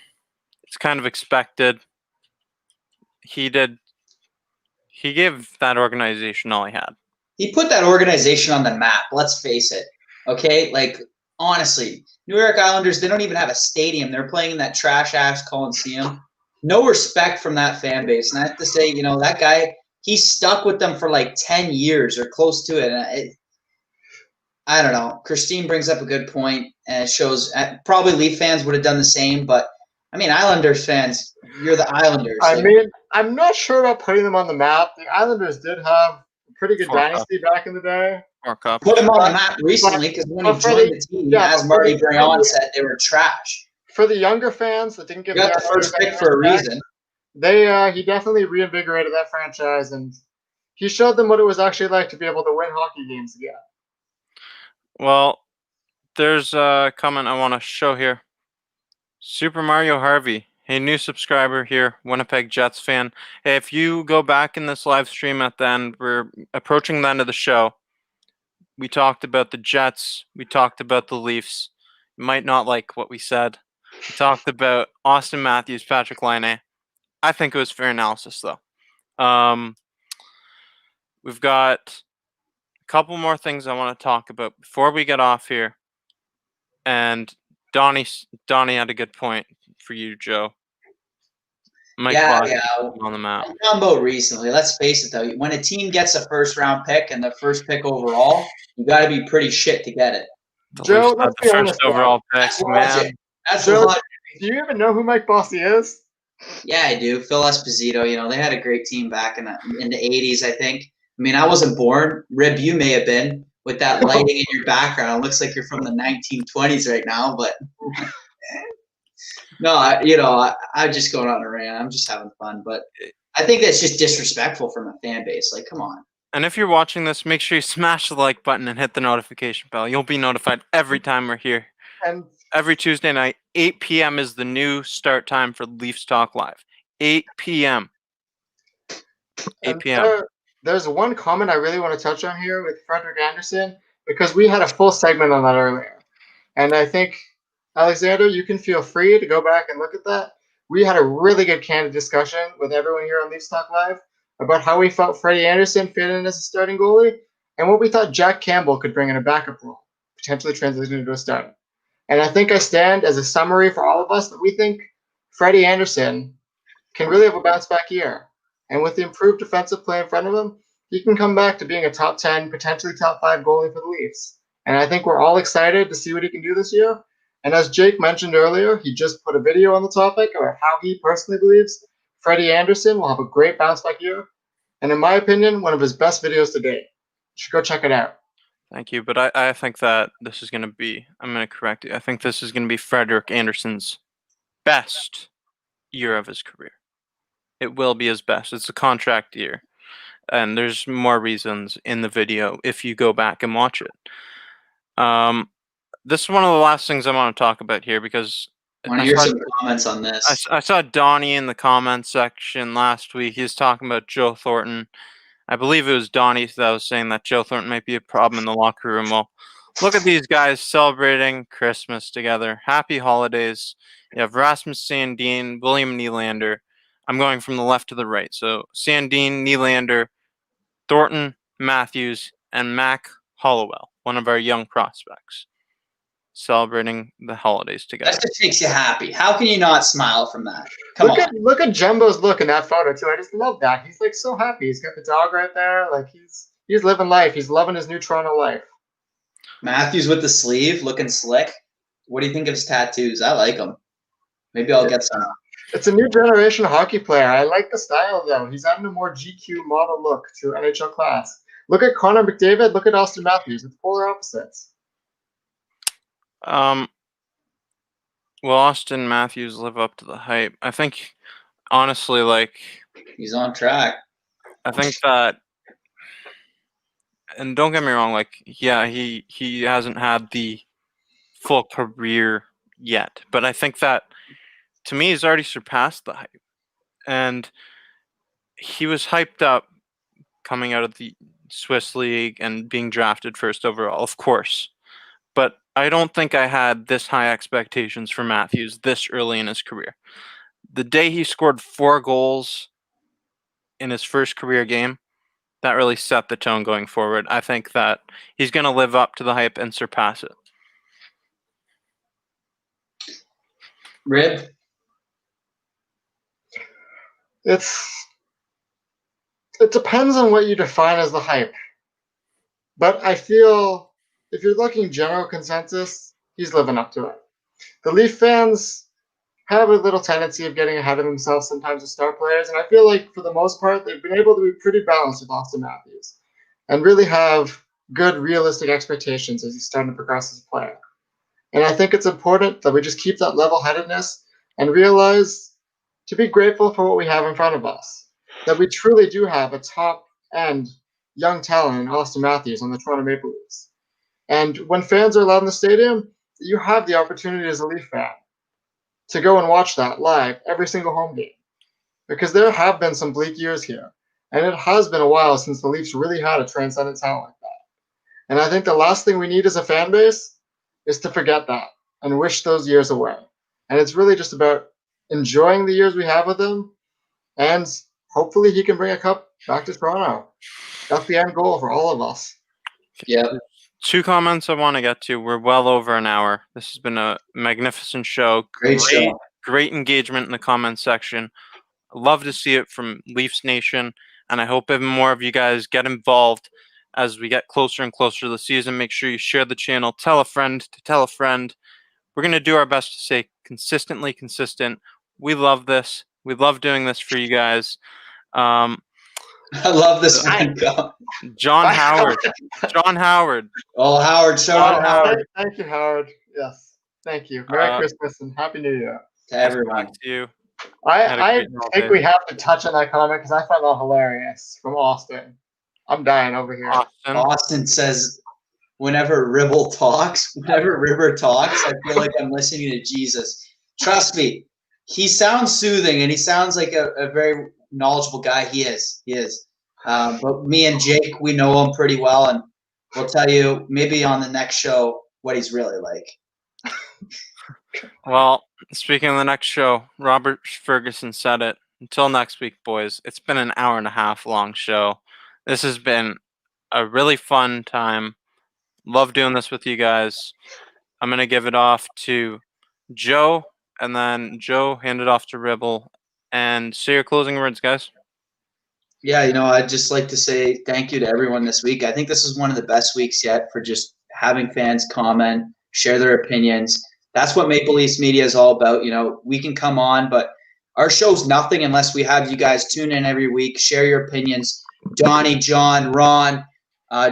it's kind of expected. He gave that organization all he had. He put that organization on the map, let's face it. Okay? Like, honestly, New York Islanders, they don't even have a stadium. They're playing in that trash-ass Coliseum. No respect from that fan base. And I have to say, that guy, he stuck with them for like 10 years or close to it. I don't know. Christine brings up a good point, and it shows probably Leaf fans would have done the same, but I mean, Islanders fans, you're the Islanders. I mean, I'm not sure about putting them on the map. The Islanders did have a pretty good dynasty back in the day. Put them on the map recently because when he joined the team, as Marty Brayon said, they were trash. For the younger fans that didn't give the first pick for a reason. He definitely reinvigorated that franchise, and he showed them what it was actually like to be able to win hockey games again. Well, there's a comment I want to show here. Super Mario Harvey, hey, new subscriber here, Winnipeg Jets fan. Hey, if you go back in this live stream at the end, we're approaching the end of the show. We talked about the Jets. We talked about the Leafs. You might not like what we said. We talked about Austin Matthews, Patrick Laine. I think it was fair analysis, though. We've got couple more things I want to talk about before we get off here. And Donnie had a good point for you, Joe. On the map. Combo recently. Let's face it, though. When a team gets a first-round pick and the first pick overall, you got to be pretty shit to get it. Joe, let's be honest. First overall pick, man. Joe, do you even know who Mike Bossy is? Yeah, I do. Phil Esposito. They had a great team back in the 80s, I think. I mean, I wasn't born. Rib, you may have been with that lighting in your background. It looks like you're from the 1920s right now, but no, I'm just going on a rant. I'm just having fun, but I think that's just disrespectful from a fan base. Like, come on. And if you're watching this, make sure you smash the like button and hit the notification bell. You'll be notified every time we're here. And every Tuesday night, 8 p.m. is the new start time for Leafs Talk Live. 8 p.m. 8 p.m. There's one comment I really want to touch on here with Frederick Anderson, because we had a full segment on that earlier. And I think, Alexander, you can feel free to go back and look at that. We had a really good candid discussion with everyone here on Leafs Talk Live about how we felt Freddie Anderson fit in as a starting goalie and what we thought Jack Campbell could bring in a backup role, potentially transition into a starter. And I think I stand as a summary for all of us that we think Freddie Anderson can really have a bounce back year. And with the improved defensive play in front of him, he can come back to being a top 10, potentially top 5 goalie for the Leafs. And I think we're all excited to see what he can do this year. And as Jake mentioned earlier, he just put a video on the topic about how he personally believes Freddie Anderson will have a great bounce back year. And in my opinion, one of his best videos to date. You should go check it out. Thank you, but I think that this is going to be, I'm going to correct you, I think this is going to be Frederik Andersen's best year of his career. It will be his best. It's a contract year. And there's more reasons in the video if you go back and watch it. This is one of the last things I want to talk about here because I want to hear some comments on this. I saw Donnie in the comments section last week. He was talking about Joe Thornton. I believe it was Donnie that was saying that Joe Thornton might be a problem in the locker room. Well, look at these guys celebrating Christmas together. Happy holidays. You have Rasmus Sandin, William Nylander. I'm going from the left to the right. So Sandin, Nylander, Thornton, Matthews, and Mac Hollowell, one of our young prospects, celebrating the holidays together. That just makes you happy. How can you not smile from that? Come on. Look at Jumbo's look in that photo too. I just love that. He's like so happy. He's got the dog right there. Like he's living life. He's loving his new Toronto life. Matthews with the sleeve, looking slick. What do you think of his tattoos? I like them. Maybe I'll get some. It's a new generation hockey player. I like the style though. He's adding a more GQ model look to NHL class. Look at Connor McDavid. Look at Austin Matthews. It's polar opposites. Well, Austin Matthews live up to the hype. I think, honestly, like he's on track. I think that, and don't get me wrong, like yeah, he hasn't had the full career yet, but I think that to me he's already surpassed the hype, and he was hyped up coming out of the Swiss League and being drafted first overall, of course. But I don't think I had this high expectations for Matthews this early in his career. The day he scored 4 goals in his first career game, that really set the tone going forward. I think that he's going to live up to the hype and surpass it. Rib? It depends on what you define as the hype. But I feel if you're looking general consensus, he's living up to it. The Leaf fans have a little tendency of getting ahead of themselves sometimes with star players, and I feel like for the most part they've been able to be pretty balanced with Austin Matthews and really have good realistic expectations as he's starting to progress as a player. And I think it's important that we just keep that level-headedness and realize to be grateful for what we have in front of us, that we truly do have a top-end young talent in Austin Matthews on the Toronto Maple Leafs. And when fans are allowed in the stadium, you have the opportunity as a Leaf fan to go and watch that live every single home game. Because there have been some bleak years here. And it has been a while since the Leafs really had a transcendent talent like that. And I think the last thing we need as a fan base is to forget that and wish those years away. And it's really just about enjoying the years we have with him, and hopefully he can bring a cup back to Toronto. That's the end goal for all of us. Yeah. 2 comments I want to get to. We're well over an hour. This has been a magnificent show. Great show. Great engagement in the comment section. I love to see it from Leafs Nation, and I hope even more of you guys get involved as we get closer and closer to the season. Make sure you share the channel. Tell a friend to tell a friend. We're going to do our best to stay consistently consistent. We love this. We love doing this for you guys. I love this one. John Howard. John Howard. Oh, Howard. Shout out Howard. Thank you, Howard. Yes. Thank you. Merry Christmas and Happy New Year. To everyone. To you. I think we have to touch on that comment because I find that hilarious from Austin. I'm dying over here. Austin says, whenever Ribber talks, I feel like I'm listening to Jesus. Trust me, he sounds soothing and he sounds like a very knowledgeable guy. He is. But me and Jake, we know him pretty well, and we'll tell you maybe on the next show what he's really like. Well, speaking of the next show, Robert Ferguson said it. Until next week, boys. It's been an hour and a half long show. This has been a really fun time. Love doing this with you guys. I'm going to give it off to Joe, and then Joe hand it off to Ribble. And say your closing words, guys. Yeah, I'd just like to say thank you to everyone this week. I think this is one of the best weeks yet for just having fans comment, share their opinions. That's what Maple Leafs media is all about. We can come on, but our show's nothing unless we have you guys tune in every week, share your opinions. Donnie, John, Ron,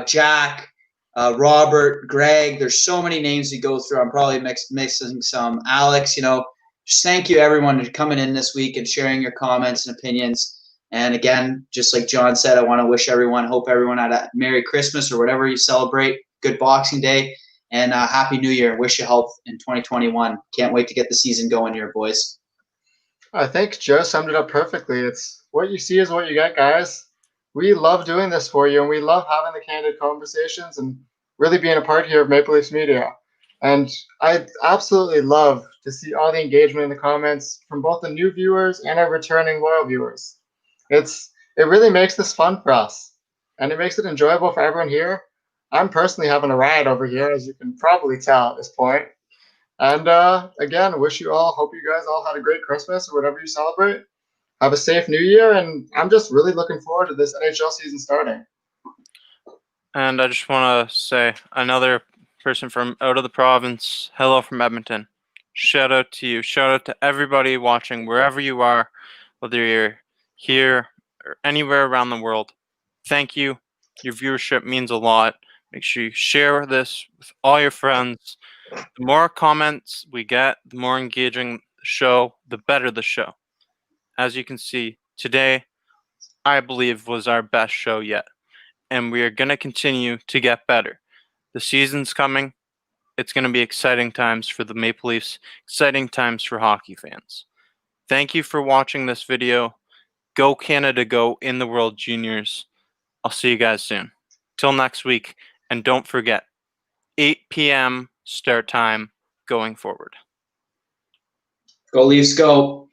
Jack, Robert, Greg. There's so many names we go through. I'm probably mixing some. Alex, just thank you everyone for coming in this week and sharing your comments and opinions. And again, just like John said, I want to wish hope everyone had a Merry Christmas or whatever you celebrate, good Boxing Day, and Happy New Year. Wish you health in 2021. Can't wait to get the season going here, boys. I think Joe summed it up perfectly. It's what you see is what you get, guys. We love doing this for you, and we love having the candid conversations and really being a part here of Maple Leafs Media. And I absolutely love to see all the engagement in the comments from both the new viewers and our returning loyal viewers. It really makes this fun for us, and it makes it enjoyable for everyone here. I'm personally having a riot over here, as you can probably tell at this point. And again, hope you guys all had a great Christmas or whatever you celebrate. Have a safe New Year, and I'm just really looking forward to this NHL season starting. And I just want to say another person from out of the province, hello from Edmonton. Shout out to you. Shout out to everybody watching wherever you are, whether you're here or anywhere around the world. Thank you. Your viewership means a lot. Make sure you share this with all your friends. The more comments we get, the more engaging the show, the better the show. As you can see, today, I believe, was our best show yet. And we are going to continue to get better. The season's coming. It's going to be exciting times for the Maple Leafs, exciting times for hockey fans. Thank you for watching this video. Go Canada, go in the World Juniors. I'll see you guys soon. Till next week. And don't forget, 8 p.m. start time going forward. Go Leafs, go.